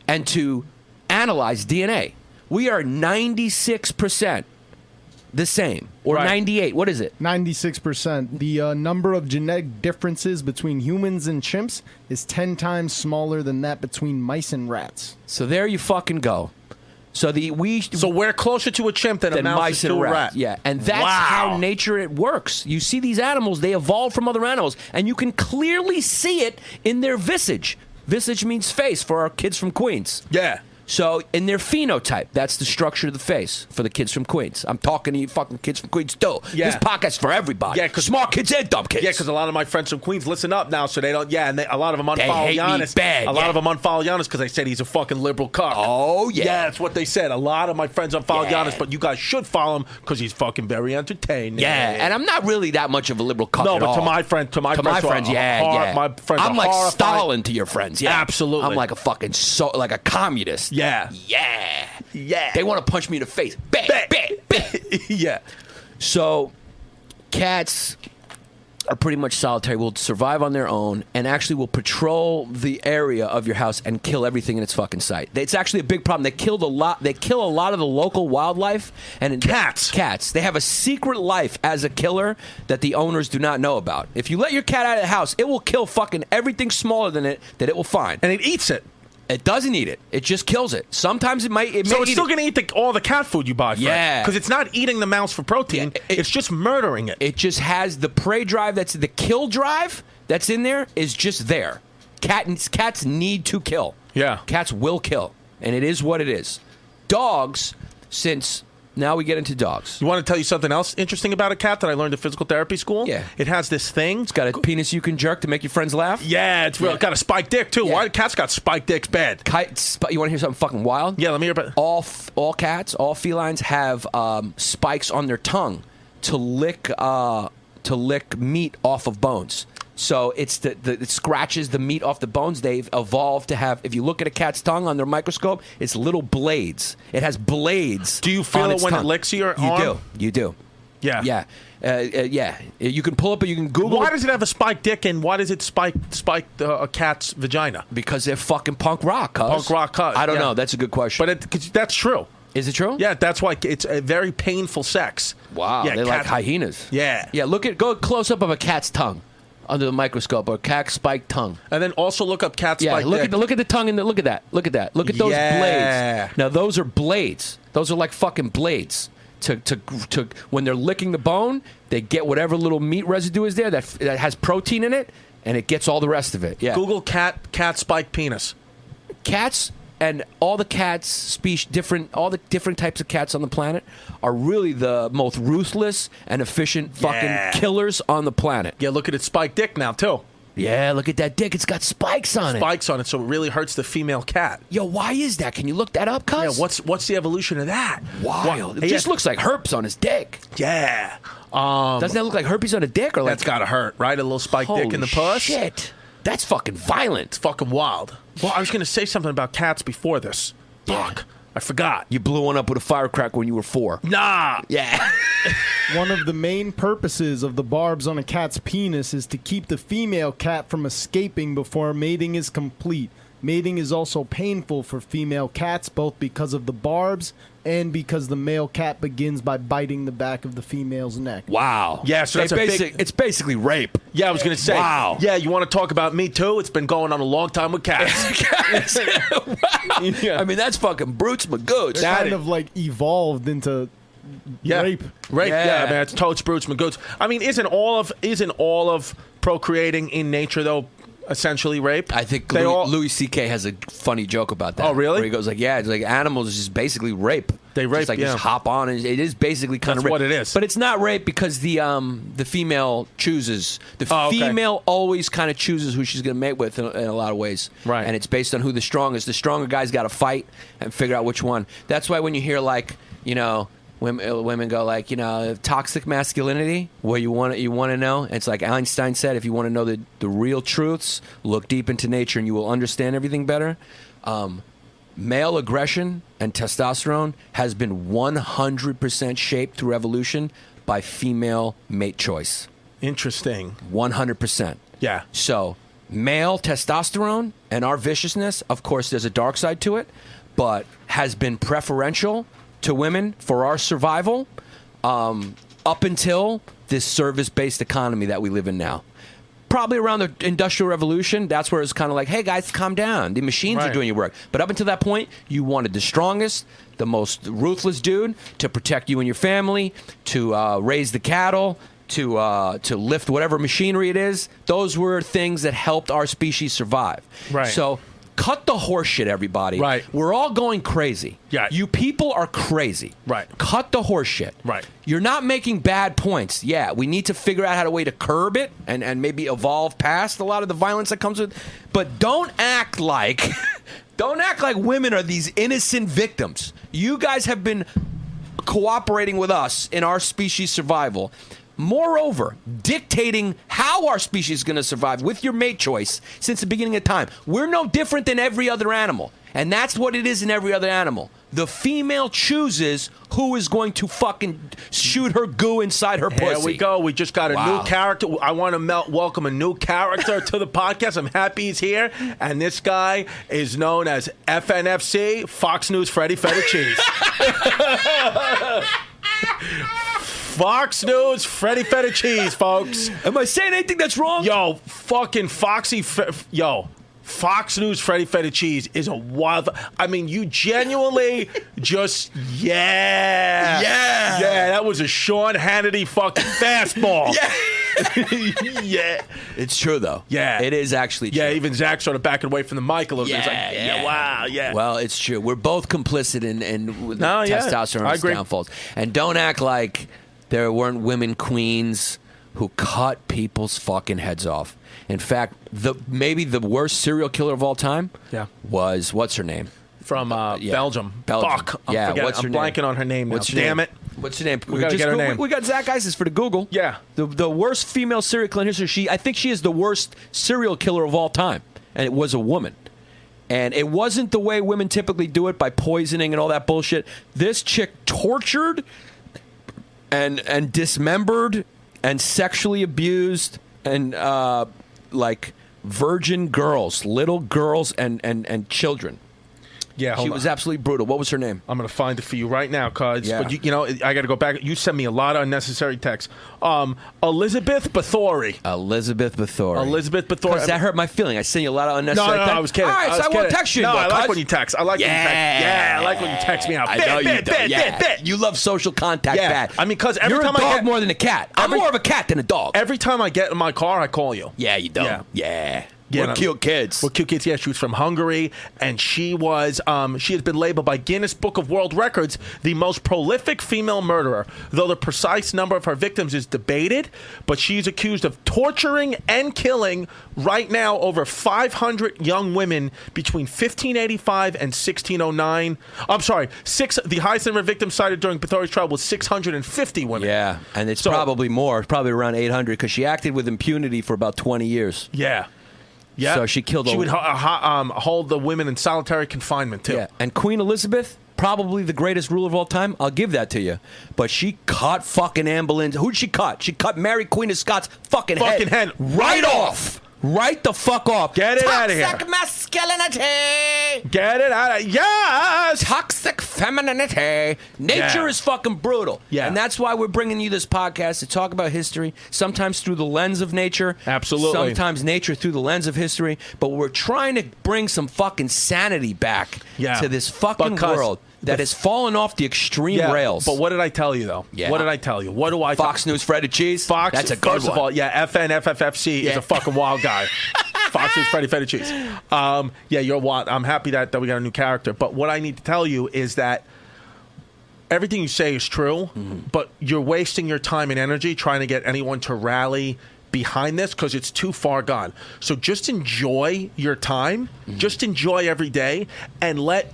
and to analyze DNA. We are 96% the same, or 98. What is it? 96%. The number of genetic differences between humans and chimps is 10 times smaller than that between mice and rats. So there you fucking go. So we're closer to a chimp than a mouse mice is to and a rat. rat. Yeah, and that's how nature it works. You see these animals, they evolved from other animals, and you can clearly see it in their visage. Visage means face for our kids from Queens. Yeah. So in their phenotype, that's the structure of the face for the kids from Queens. I'm talking to you fucking kids from Queens too. Yeah. This podcast's for everybody. Yeah, 'cause smart kids and dumb kids. Yeah, because a lot of my friends from Queens listen up now, so they don't. Yeah, and a lot of them They unfollow hate me Yannis. bad, A lot yeah. of them unfollow Yannis because they said he's a fucking liberal cuck. Oh, yeah. Yeah, that's what they said. A lot of my friends unfollow Yeah. Yannis, but you guys should follow him because he's fucking very entertaining. Yeah, and I'm not really that much of a liberal cuck No, at but all. to my friends, To my friends, yeah. My friends I'm are like horrified. Stalin to your friends, yeah. Absolutely. I'm like a fucking like a communist. Yeah. Yeah. They want to punch me in the face. Bang, bang, bang. Yeah. So, cats are pretty much solitary, will survive on their own, and actually will patrol the area of your house and kill everything in its fucking sight. It's actually a big problem. They kill a lot of the local wildlife. And Cats. They have a secret life as a killer that the owners do not know about. If you let your cat out of the house, it will kill fucking everything smaller than it that it will find. And it eats it. It doesn't eat it. It just kills it. Sometimes it may. So it's still going to eat all the cat food you buy for it. Yeah. Because it's not eating the mouse for protein. Yeah, it's just murdering it. It just has the prey drive. That's the kill drive that's in there is just there. Cats need to kill. Yeah. Cats will kill, and it is what it is. Dogs, since now we get into dogs. You want to tell you something else interesting about a cat that I learned at physical therapy school? Yeah. It has this thing. It's got a penis you can jerk to make your friends laugh. Yeah, it's real. Yeah. It's got a spiked dick too. Yeah. Why cats got spiked dicks bad? You want to hear something fucking wild? Yeah, let me hear about it. All cats, all felines have spikes on their tongue to lick meat off of bones. So it's it scratches the meat off the bones. They've evolved to have. If you look at a cat's tongue on their microscope, it's little blades. It has blades. Do you feel on it its when tongue. it licks your arm? You do. Yeah. Yeah. Yeah. You can pull up, but you can Google. Why it does it have a spiked dick, and why does it spike a cat's vagina? Because they're fucking punk rock. Cuz. Punk rock, cuz, I don't yeah. know. That's a good question. But 'cause that's true. Is it true? Yeah, that's why it's a very painful sex. Wow. Yeah, They're like cats- hyenas. Yeah. Yeah. Go close up of a cat's tongue under the microscope, or a cat spiked tongue. And then also look up cat Yeah, spiked look dick. at the tongue and look at that. Look at those Yeah. blades. Now those are blades. Those are like fucking blades. To when they're licking the bone, they get whatever little meat residue is there that has protein in it, and it gets all the rest of it. Yeah. Google cat spiked penis. Cats and all the cats all the different types of cats on the planet are really the most ruthless and efficient fucking killers on the planet. Yeah, look at its spiked dick now too. Yeah, look at that dick. It's got spikes on it. Spikes on it, so it really hurts the female cat. Yo, why is that? Can you look that up, cuz? Yeah, what's the evolution of that? Wild. What? It just looks like herpes on his dick. Yeah. Doesn't that look like herpes on a dick? Or like That's gotta hurt, right? A little spiked dick in the puss. Shit. That's fucking violent. It's fucking wild. Well, I was gonna say something about cats before this. Fuck. I forgot. You blew one up with a firecracker when you were 4. Nah. Yeah. One of the main purposes of the barbs on a cat's penis is to keep the female cat from escaping before mating is complete. Mating is also painful for female cats, both because of the barbs and because the male cat begins by biting the back of the female's neck. Wow. Yeah, so that's it's basically rape. Yeah, I was gonna say. Wow. Yeah, you want to talk about Me Too? It's been going on a long time with cats. Wow. Yeah. I mean, that's fucking brutes magoots. They're kind of like evolved into rape. Rape. Yeah. Yeah, man. It's totes, brutes, magoots. I mean, isn't all of procreating in nature though essentially rape? I think They Louis C.K. has a funny joke about that. Oh, really? Where he goes like, yeah, it's like animals is just basically rape. They rape, just hop on, and it is basically kind of rape. That's what it is. But it's not rape because the female chooses. The female always kind of chooses who she's going to mate with in a lot of ways. Right. And it's based on who the strongest. The stronger guy's got to fight and figure out which one. That's why when you hear women go toxic masculinity, where you want to know. It's like Einstein said, if you want to know the real truths, look deep into nature, and you will understand everything better. Male aggression and testosterone has been 100% shaped through evolution by female mate choice. Interesting. 100%. Yeah. So male testosterone and our viciousness, of course, there's a dark side to it, but has been preferential to women for our survival up until this service-based economy that we live in now. Probably around the Industrial Revolution, that's where it's kind of like, hey, guys, calm down. The machines are doing your work. But up until that point, you wanted the strongest, the most ruthless dude to protect you and your family, to raise the cattle, to lift whatever machinery it is. Those were things that helped our species survive. Right. So cut the horse shit, everybody. Right. We're all going crazy. Yeah. You people are crazy. Right. Cut the horse shit. Right. You're not making bad points. Yeah, we need to figure out how to way to curb it and maybe evolve past a lot of the violence that comes with. But don't act like women are these innocent victims. You guys have been cooperating with us in our species survival. Moreover, dictating how our species is going to survive with your mate choice since the beginning of time. We're no different than every other animal. And that's what it is in every other animal. The female chooses who is going to fucking shoot her goo inside her pussy. Here we go. We just got a new character. I want to welcome a new character to the podcast. I'm happy he's here. And this guy is known as FNFC, Fox News Freddy Fettuccine. Fox News, Freddy Fettuccine, folks. Am I saying anything that's wrong? Yo, fucking Fox News, Freddy Fettuccine is a wild. I mean, you genuinely just yeah. That was a Sean Hannity fucking fastball. Yeah. It's true though. Yeah, it is actually true. Yeah, even Zach sort of backing away from the mic a little bit. It's like, wow, yeah. Well, it's true. We're both complicit in testosterone's downfalls, and don't act like there weren't women queens who cut people's fucking heads off. In fact, maybe the worst serial killer of all time was, what's her name? From Belgium. Fuck. I'm blanking on her name now. Damn it. What's her name? We gotta get her name. We got Zach Isis for the Google. Yeah. The worst female serial killer in history. I think she is the worst serial killer of all time. And it was a woman. And it wasn't the way women typically do it by poisoning and all that bullshit. This chick tortured and dismembered and sexually abused and virgin girls, little girls and children. Yeah, she was absolutely brutal. What was her name? I'm going to find it for you right now, cuz. Yeah. But I got to go back. You sent me a lot of unnecessary texts. Elizabeth Bathory. Elizabeth Bathory. Because that hurt my feeling. I sent you a lot of unnecessary texts. No, I was kidding. All right, I won't text you. No, anymore, I like cuz. when you text. I like when you text. Yeah, I like when you text me out. I know you do. You love social contact bad. I mean, because every You're time a dog I get more than a cat. I'm more of a cat than a dog. Every time I get in my car, I call you. Yeah, you do. Yeah. Yeah, We're cute kids. We're cute kids. Yeah, she was from Hungary, and she has been labeled by Guinness Book of World Records the most prolific female murderer. Though the precise number of her victims is debated, but she's accused of torturing and killing right now over 500 young women between 1585 and 1609. I'm sorry, the highest number of victims cited during Bathory's trial was 650 women. Yeah, and it's probably more. It's probably around 800 because she acted with impunity for about 20 years. Yeah. Yeah, so she killed. She would hold the women in solitary confinement too. Yeah, and Queen Elizabeth, probably the greatest ruler of all time. I'll give that to you. But she cut fucking Anne Boleyn. Who'd she cut? She cut Mary Queen of Scots' fucking head right off. Right the fuck off. Get it out of here. Toxic masculinity. Get it out of Yes. Toxic femininity. Nature is fucking brutal. Yeah. And that's why we're bringing you this podcast to talk about history, sometimes through the lens of nature. Absolutely. Sometimes nature through the lens of history. But we're trying to bring some fucking sanity back to this fucking world that has fallen off the extreme rails. But what did I tell you, though? Yeah. What did I tell you? What do I Fox News Freddy Cheese? Fox, that's a good first of all, FNFFFC is a fucking wild guy. Fox News Freddy Fettuccine. You're wild. I'm happy that we got a new character. But what I need to tell you is that everything you say is true, but you're wasting your time and energy trying to get anyone to rally behind this because it's too far gone. So just enjoy your time. Just enjoy every day and let,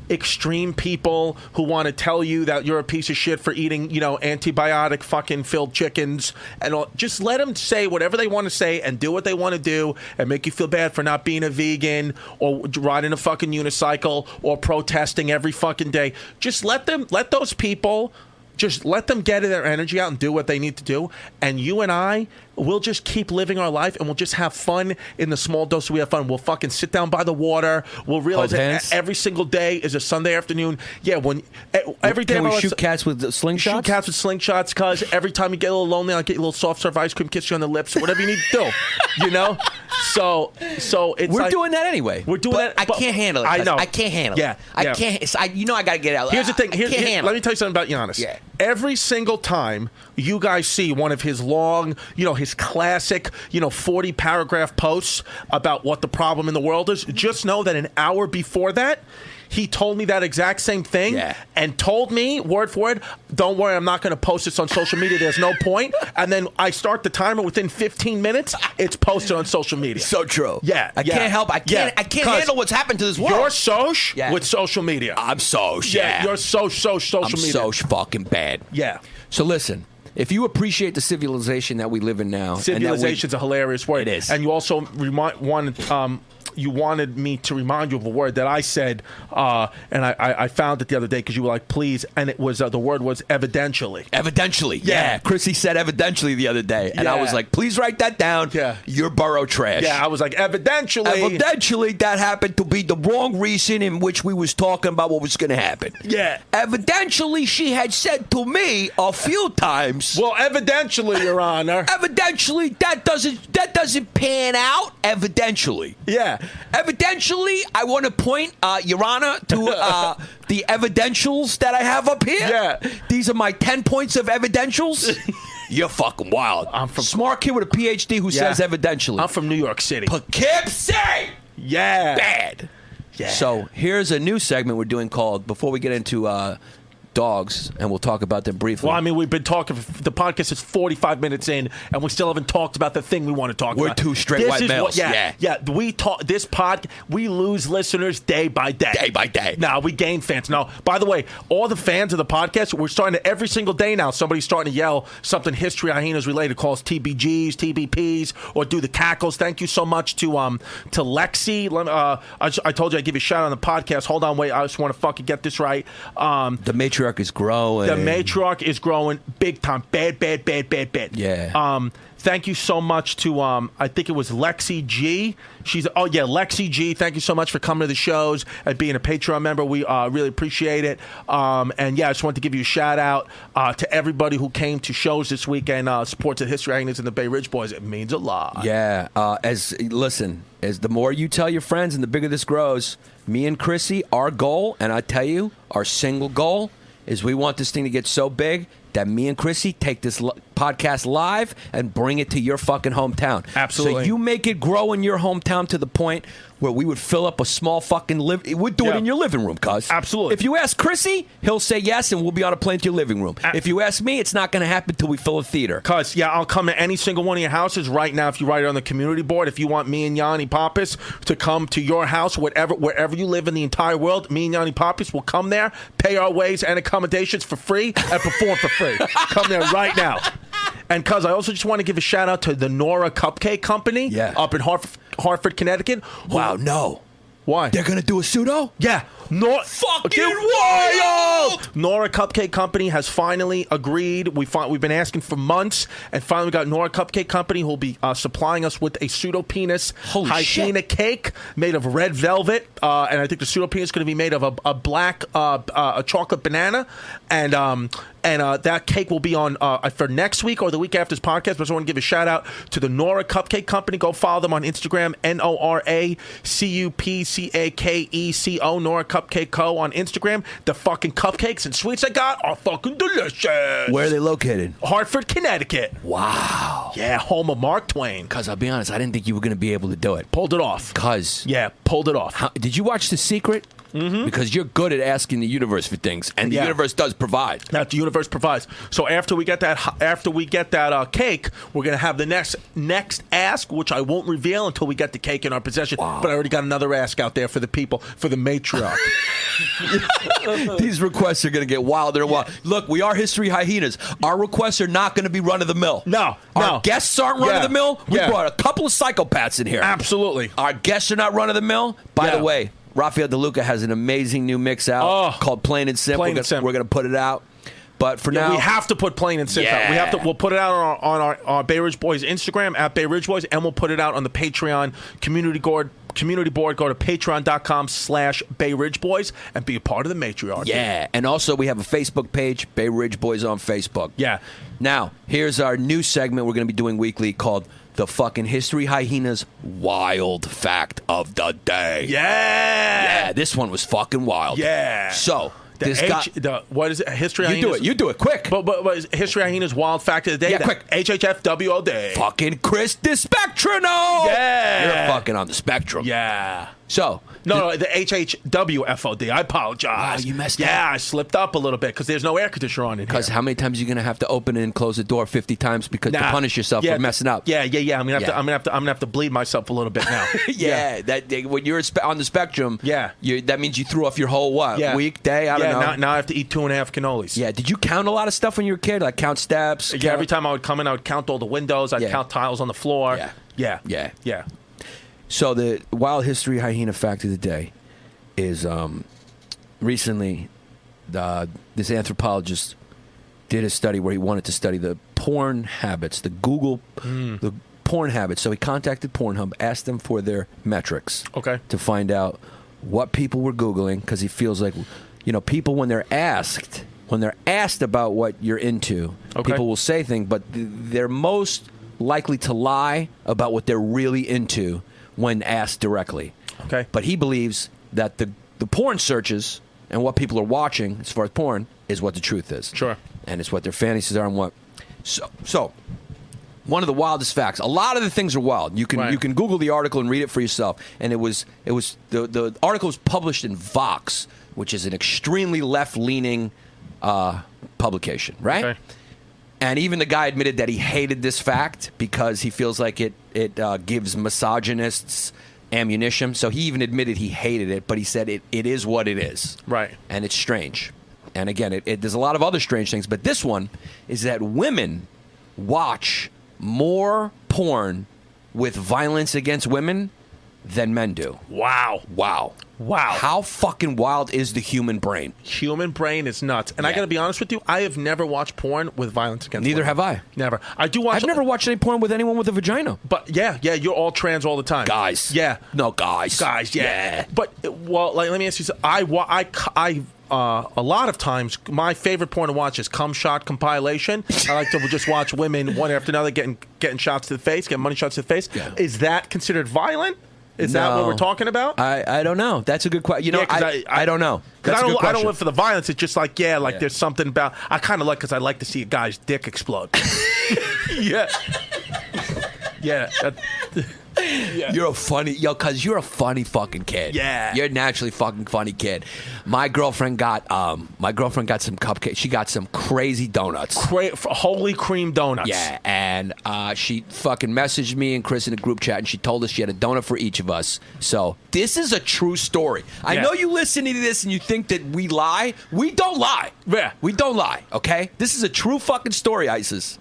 extreme people who want to tell you that you're a piece of shit for eating, antibiotic fucking filled chickens and all, just let them say whatever they want to say and do what they want to do and make you feel bad for not being a vegan or riding a fucking unicycle or protesting every fucking day. Just let those people just let them get their energy out and do what they need to do. And you and I, we'll just keep living our life and we'll just have fun in the small dose we have fun. We'll fucking sit down by the water. We'll realize that every single day is a Sunday afternoon. Yeah, when every day. Can we shoot cats with slingshots? Shoot cats with slingshots, cuz every time you get a little lonely, I'll get you a little soft serve ice cream, kiss you on the lips, whatever you need to do. So it's we're doing that anyway. We're doing that. I can't handle it. I know. I can't handle it. I can't. I got to get out. Here's the thing. Let me tell you something about Yannis. Yeah. Every single time you guys see one of his long, his classic, 40 paragraph posts about what the problem in the world is, just know that an hour before that, he told me that exact same thing and told me, word for word, don't worry, I'm not going to post this on social media. There's no point. And then I start the timer within 15 minutes, it's posted on social media. So true. Yeah. I can't help. I can't handle what's happened to this world. You're soch with social media. I'm soch. Yeah. You're social media. I'm soch fucking bad. Yeah. So listen. If you appreciate the civilization that we live in now, civilization's a hilarious word. It is, and you also you wanted me to remind you of a word that I said, and I found it the other day because you were like, please, and it was the word was evidentially. Evidentially, yeah. Chrissy said evidentially the other day, and I was like, please write that down. Yeah, you're borough trash. Yeah, I was like, evidentially. Evidentially, that happened to be the wrong reason in which we was talking about what was going to happen. Yeah. Evidentially, she had said to me a few times. Well, evidentially, Your Honor. Evidentially, that doesn't pan out. Evidentially. Yeah. Evidentially, I want to point, Your Honor, to the evidentials that I have up here. Yeah. These are my 10 points of evidentials. You're fucking wild. I'm from smart kid with a PhD who says evidentially. I'm from New York City. Poughkeepsie. Yeah. Bad. Yeah. So here's a new segment we're doing called, before we get into dogs, and we'll talk about them briefly. Well, I mean, we've been talking. The podcast is 45 minutes in, and we still haven't talked about the thing we want to talk about. We're two straight white males. Yeah. We talk this pod. We lose listeners day by day. Day by day. No, we gain fans. No, by the way, all the fans of the podcast, we're starting to every single day now. Somebody's starting to yell something history Hyenas related, call us TBGs, TBPs, or do the cackles. Thank you so much to Lexi. I told you I'd give you a shout out on the podcast. Hold on, wait. I just want to fucking get this right. The matriarch is growing. The matriarch is growing big time. Bad. Yeah. Thank you so much to I think it was Lexi G. Lexi G. Thank you so much for coming to the shows and being a Patreon member. We really appreciate it. I just want to give you a shout out to everybody who came to shows this weekend, supports the History Hyenas and the Bay Ridge Boys. It means a lot. Yeah. As the more you tell your friends and the bigger this grows, me and Chrissy, our goal, and I tell you, our single goal is we want this thing to get so big that me and Chrissy take this podcast live and bring it to your fucking hometown. Absolutely. So you make it grow in your hometown to the point where we would fill up a small fucking we'd do it in your living room, cuz. Absolutely. If you ask Chrissy, he'll say yes, and we'll be on a plane to your living room. If you ask me, it's not going to happen till we fill a theater. Cuz, I'll come to any single one of your houses right now if you write it on the community board. If you want me and Yanni Pappas to come to your house, wherever you live in the entire world, me and Yanni Pappas will come there, pay our ways and accommodations for free, and perform for free. Come there right now. And cuz I also just want to give a shout out to the Nora Cupcake Company up in Hartford, Connecticut. Wow, no. Why? They're going to do a pseudo? Yeah. Fucking wild! Nora Cupcake Company has finally agreed. We've been asking for months, and finally we got Nora Cupcake Company who will be supplying us with a pseudo penis hyena cake made of red velvet, and I think the pseudo penis is going to be made of a black a chocolate banana, and that cake will be on for next week or the week after this podcast. But I just want to give a shout out to the Nora Cupcake Company. Go follow them on Instagram, NORACUPCAKECO, Nora Cupcake Co. on Instagram. The fucking cupcakes and sweets I got are fucking delicious. Where are they located? Hartford, Connecticut. Wow. Yeah, home of Mark Twain. Cuz I'll be honest, I didn't think you were going to be able to do it. Pulled it off. Cuz. Yeah, pulled it off. Did you watch The Secret? because you're good at asking the universe for things, and the universe does provide. That the universe provides. So after we get that cake, we're gonna have the next ask, which I won't reveal until we get the cake in our possession. Wow. But I already got another ask out there for the people, for the matriarch. These requests are going to get wilder and wilder. Look, we are History Hyenas. Our requests are not going to be run-of-the-mill. Our guests aren't run-of-the-mill. We brought a couple of psychopaths in here. Absolutely. Our guests are not run-of-the-mill. By the way, Rafael DeLuca has an amazing new mix out called Plain and Simple. We're going to put it out. But for now, we have to put Plain and Simple out. We'll put it out on our Bay Ridge Boys Instagram at Bay Ridge Boys, and we'll put it out on the Patreon community board. Go to patreon.com/Bay Ridge Boys and be a part of the matriarchy. Yeah, and also we have a Facebook page, Bay Ridge Boys on Facebook. Yeah. Now, here's our new segment we're going to be doing weekly called the fucking History Hyenas Wild Fact of the Day. Yeah, this one was fucking wild. Yeah. So what is it? History Hyenas? You do it quick. But is History Hyenas Wild Fact of the Day? Yeah, quick. HHFWOD. Fucking Chris Distefano. Yeah. You're fucking on the spectrum. Yeah. So. No, the HHWFOD. I apologize. Wow, you messed up. Yeah, I slipped up a little bit because there's no air conditioner on in here. Because how many times are you going to have to open and close the door 50 times to punish yourself for messing up? Yeah. I'm gonna have to bleed myself a little bit now. When you're on the spectrum, that means you threw off your whole week, day. I don't know. Now I have to eat 2.5 cannolis. Yeah. Did you count a lot of stuff when you were a kid? Like count steps? Yeah. Every time I would come in, I would count all the windows. I'd count tiles on the floor. Yeah. So the Wild History Hyena Fact of the Day is recently this anthropologist did a study where he wanted to study the porn habits, the porn habits. So he contacted Pornhub, asked them for their metrics to find out what people were Googling, because he feels like, people when they're asked about what you're into, people will say things, but they're most likely to lie about what they're really into when asked directly. But he believes that the porn searches and what people are watching as far as porn is what the truth is. Sure. And it's what their fantasies are and what. So one of the wildest facts. A lot of the things are wild. You can Google the article and read it for yourself. And the article was published in Vox, which is an extremely left-leaning publication, right? Okay. And even the guy admitted that he hated this fact because he feels like it gives misogynists ammunition. So he even admitted he hated it, but he said it is what it is. Right. And it's strange. And again, there's a lot of other strange things, but this one is that women watch more porn with violence against women than men do. Wow. How fucking wild is the human brain? Human brain is nuts. And I got to be honest with you, I have never watched porn with violence against Neither women. have I. Never. I do watch. I've never watched any porn with anyone with a vagina. But yeah, you're all trans all the time. Guys. Yeah. No, guys. Yeah. But let me ask you something. I a lot of times, my favorite porn to watch is cum shot compilation. I like to just watch women one after another getting shots to the face, getting money shots to the face. Yeah. Is that considered violent? Is that what we're talking about? I don't know. That's a good question. I don't know. Because I don't live for the violence. It's just like, there's something about... I kind of like, because I like to see a guy's dick explode. Yeah. You're a funny... because you're a funny fucking kid. Yeah. You're a naturally fucking funny kid. My girlfriend got some cupcakes. She got some crazy donuts. Holy cream donuts. Yeah, and she fucking messaged me and Chris in a group chat, and she told us she had a donut for each of us. So this is a true story. I know you listen to this and you think that we lie. We don't lie. Yeah. We don't lie, okay? This is a true fucking story, Isis.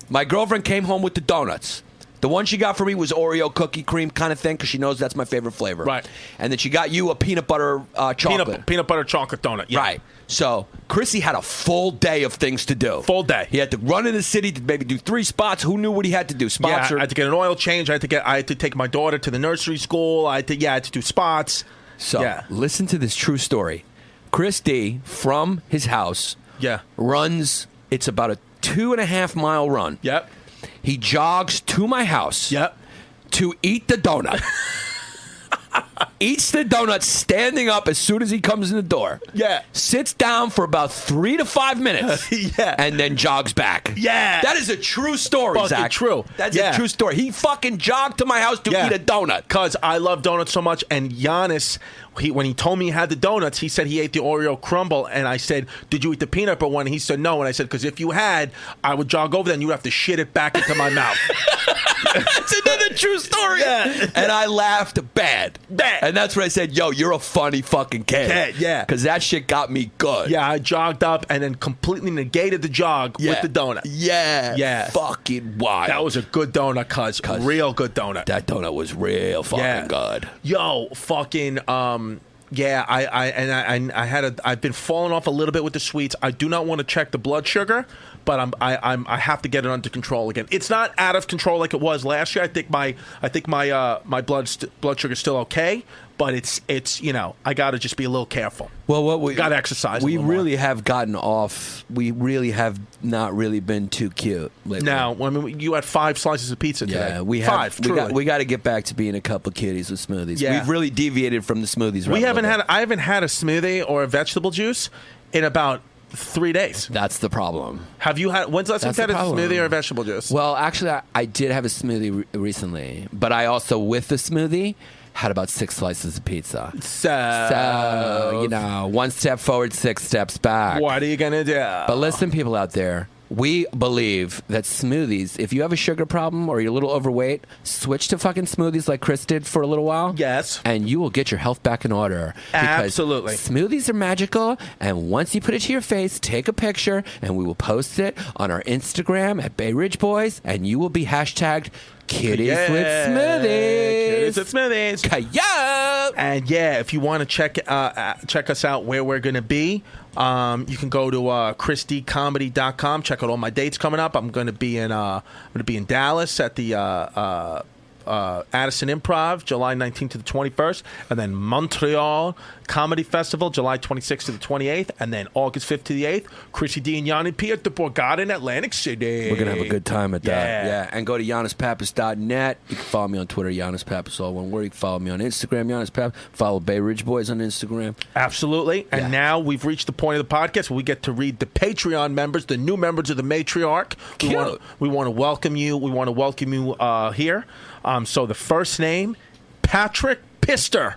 My girlfriend came home with the donuts. The one she got for me was Oreo cookie cream kind of thing because she knows that's my favorite flavor. Right. And then she got you a peanut butter chocolate. Peanut butter chocolate donut. Yeah. Right. So Chrissy had a full day of things to do. Full day. He had to run in the city to maybe do 3 spots. Who knew what he had to do? Spots. I had to get an oil change. I had to take my daughter to the nursery school. I had to do spots. So listen to this true story. Chris D from his house runs. It's about a 2.5 mile run. Yep. He jogs to my house. Yep. To eat the donut. Eats the donut standing up as soon as he comes in the door. Yeah. Sits down for about 3 to 5 minutes. Yeah. And then jogs back. Yeah. That is a true story, Fucking Zach. true. That's Yeah. a true story. He fucking jogged to my house to eat a donut. Because I love donuts so much. And Yannis, when he told me he had the donuts, he said he ate the Oreo crumble. And I said, did you eat the peanut butter one? And he said no. And I said, because if you had, I would jog over there and you'd have to shit it back into my mouth. That's another true story. Yeah. And I laughed bad. And that's when I said, yo, you're a funny fucking kid. Yeah. Because that shit got me good. Yeah, I jogged up and then completely negated the jog with the donut. Yeah. Yeah. Fucking wild. That was a good donut, cuz. Real good donut. That donut was real fucking good. Yo, fucking, yeah, I've been falling off a little bit with the sweets. I do not want to check the blood sugar, but I have to get it under control again. It's not out of control like it was last year. I think my blood sugar's still okay, but it's I got to just be a little careful. Well, what we got to exercise. We really have gotten off. We really have not really been too cute lately. Now, I mean, you had 5 slices of pizza today. Yeah, we have 5. We got to get back to being a couple kitties with smoothies. Yeah. We've really deviated from the smoothies. I haven't had a smoothie or a vegetable juice in about 3 days. That's the problem. Have you had? When's the last time you had a smoothie or a vegetable juice? Well, actually, I did have a smoothie recently, but I also, with the smoothie, had about 6 slices of pizza. So 1 step forward, 6 steps back. What are you gonna do? But listen, people out there. We believe that smoothies, if you have a sugar problem or you're a little overweight, switch to fucking smoothies like Chris did for a little while. Yes. And you will get your health back in order. Absolutely. Smoothies are magical, and once you put it to your face, take a picture, and we will post it on our Instagram at Bay Ridge Boys, and you will be hashtagged Kitties with Smoothies. Kitties with Smoothies. Kaya! And yeah, if you want to check us out where we're going to be, you can go to chrisdcomedy.com. Check out all my dates coming up. I'm going to be in Dallas at the Addison Improv, July 19th to the 21st, and then Montreal Comedy Festival, July 26th to the 28th, and then August 5th to the 8th, Chrissy D and Yanni P at the Borgata in Atlantic City. We're going to have a good time at that. Yeah. And go to YannisPappas.net. You can follow me on Twitter, Yannis Pappas, all one word. You can follow me on Instagram, Yannis Pappas. Follow Bay Ridge Boys on Instagram. Absolutely. And now we've reached the point of the podcast where we get to read the Patreon members, the new members of the Matriarch. We want to welcome you. We want to welcome you here. So the first name, Patrick Pister.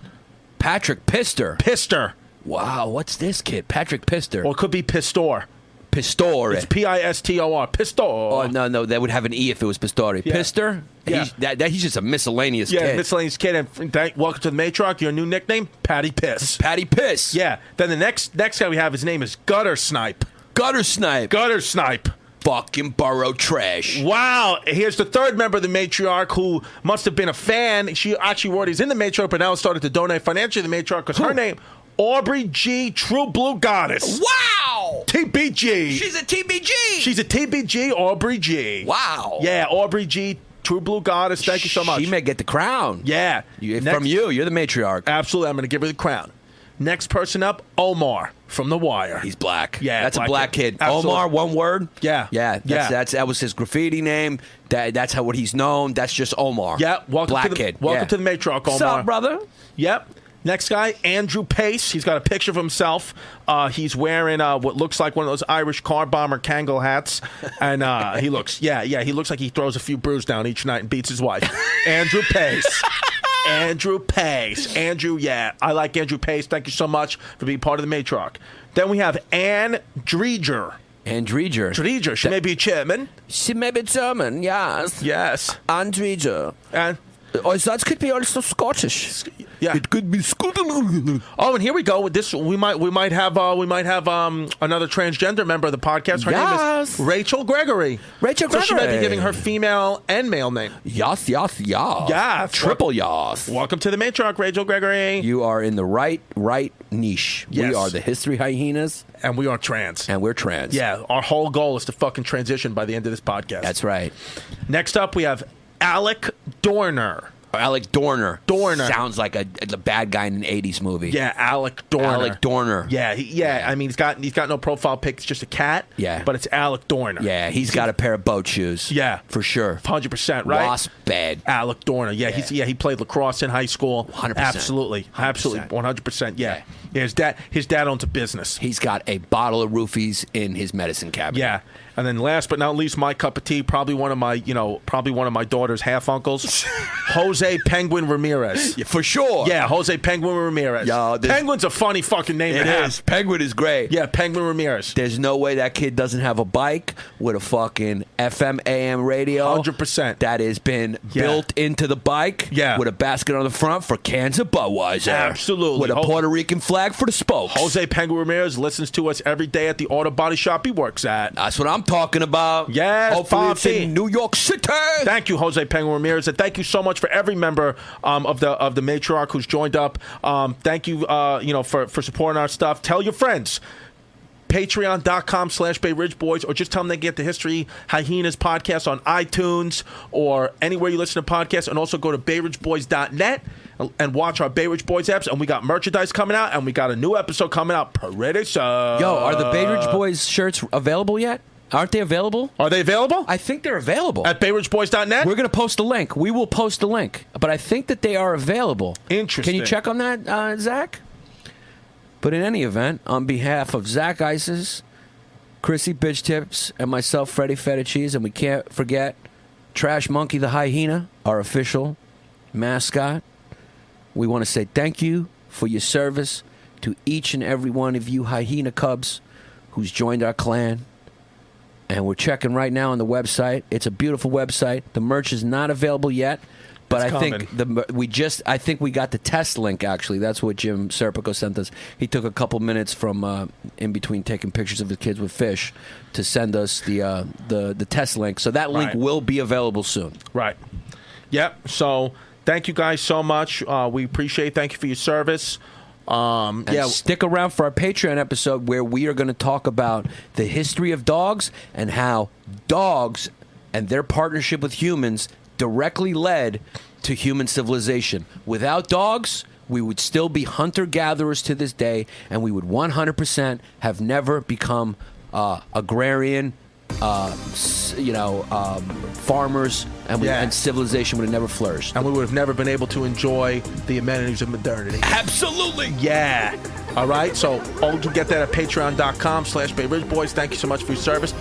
Patrick Pister. Pister. Wow, what's this kid? Patrick Pister. Or it could be Pistor. Pistore. It's Pistor. Pistor. Oh, no, that would have an E if it was Pistori. Yeah. Pister? Yeah. He's just a miscellaneous kid. Yeah, miscellaneous kid. And welcome to the Matriarch. Your new nickname, Patty Piss. Patty Piss. Yeah. Then the next guy we have, his name is Gutter Snipe. Gutter Snipe. Gutter Snipe. Fucking borough trash. Wow. Here's the third member of the Matriarch who must have been a fan. She actually already is in the Matriarch, but now started to donate financially to the Matriarch because her name, Aubrey G. True Blue Goddess. Wow. TBG. She's a TBG. She's a TBG, Aubrey G. Wow. Yeah, Aubrey G. True Blue Goddess. Thank you so much. She may get the crown. Yeah. From you. You're the Matriarch. Absolutely. I'm going to give her the crown. Next person up, Omar from The Wire. He's black. Yeah, that's a black kid. Absolutely. Omar, one word. Yeah, That was his graffiti name. That's what he's known. That's just Omar. Yeah, welcome black to the kid. Welcome to the Matriarch, Omar. What's up, brother? Yep. Next guy, Andrew Pace. He's got a picture of himself. He's wearing what looks like one of those Irish car bomber Kangol hats, and he looks like he throws a few brews down each night and beats his wife. Andrew Pace. Andrew Pace. Andrew, I like Andrew Pace. Thank you so much for being part of the Matriarch. Then we have Ann Dreger. Ann Dreger. Dreger. She may be Chairman. She may be German, yes. Yes. Ann Dreger. And that could be also Scottish. Yeah. It could be Scottish. Oh, and here we go with this. We might have another transgender member of the podcast. Her name is Rachel Gregory. Rachel Gregory. So she might be giving her female and male name. Yes. Yeah. Triple yes. Welcome to the Matriarch, Rachel Gregory. You are in the right niche. Yes. We are the History Hyenas. And we are trans. And we're trans. Yeah. Our whole goal is to fucking transition by the end of this podcast. That's right. Next up, we have Alec Dorner. Alec Dorner. Dorner. Sounds like a bad guy in an 80s movie. Yeah, Alec Dorner. Alec Dorner. Yeah, I mean, he's got no profile pic. It's just a cat. Yeah. But it's Alec Dorner. Yeah, he's got a pair of boat shoes. Yeah. For sure. 100%, right? Wasp bed. Alec Dorner. Yeah, he played lacrosse in high school. 100%. Absolutely. 100%. Yeah. His dad owns a business. He's got a bottle of roofies in his medicine cabinet. Yeah. And then last but not least, my cup of tea, probably one of my daughter's half uncles, Jose Penguin Ramirez. Yeah, for sure. Yeah, Jose Penguin Ramirez. Yo, Penguin's a funny fucking name to have. Penguin is great. Yeah, Penguin Ramirez. There's no way that kid doesn't have a bike with a fucking FM AM radio. 100%. That has been built into the bike. Yeah. With a basket on the front for cans of Budweiser. Absolutely. With a Puerto Rican flag for the spokes. Jose Penguin Ramirez listens to us every day at the auto body shop he works at. That's what I'm talking about. Yes, hopefully it's Poppy. in New York City. Thank you, Jose Penguin Ramirez, and thank you so much for every member of the matriarch who's joined up. Thank you, for supporting our stuff. Tell your friends. Patreon.com/Bay Ridge Boys, or just tell them they get the History Hyenas podcast on iTunes or anywhere you listen to podcasts, and also go to BayRidgeBoys.net and watch our Bay Ridge Boys apps. And we got merchandise coming out, and we got a new episode coming out pretty soon. Yo, are the Bay Ridge Boys shirts available yet? Aren't they available? Are they available? I think they're available. At BayRidgeBoys.net? We're going to post a link. We will post a link. But I think that they are available. Interesting. Can you check on that, Zach? But in any event, on behalf of Zach Isis, Chrissy Bitch Tips, and myself, Freddie Feta Cheese, and we can't forget Trash Monkey the Hyena, our official mascot, we want to say thank you for your service to each and every one of you Hyena Cubs who's joined our clan. And we're checking right now on the website. It's a beautiful website. The merch is not available yet. But I think I think we got the test link, actually. That's what Jim Serpico sent us. He took a couple minutes from in between taking pictures of his kids with fish to send us the test link. So that link will be available soon. Right. Yep. So thank you guys so much. We appreciate it. Thank you for your service. And stick around for our Patreon episode where we are going to talk about the history of dogs and how dogs and their partnership with humans directly led to human civilization. Without dogs, we would still be hunter-gatherers to this day, and we would 100% have never become agrarian, farmers, and civilization would have never flourished. And we would have never been able to enjoy the amenities of modernity. Absolutely. Yeah. All right. So all to get that at patreon.com/Bay Ridge Boys. Thank you so much for your service.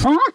Huh?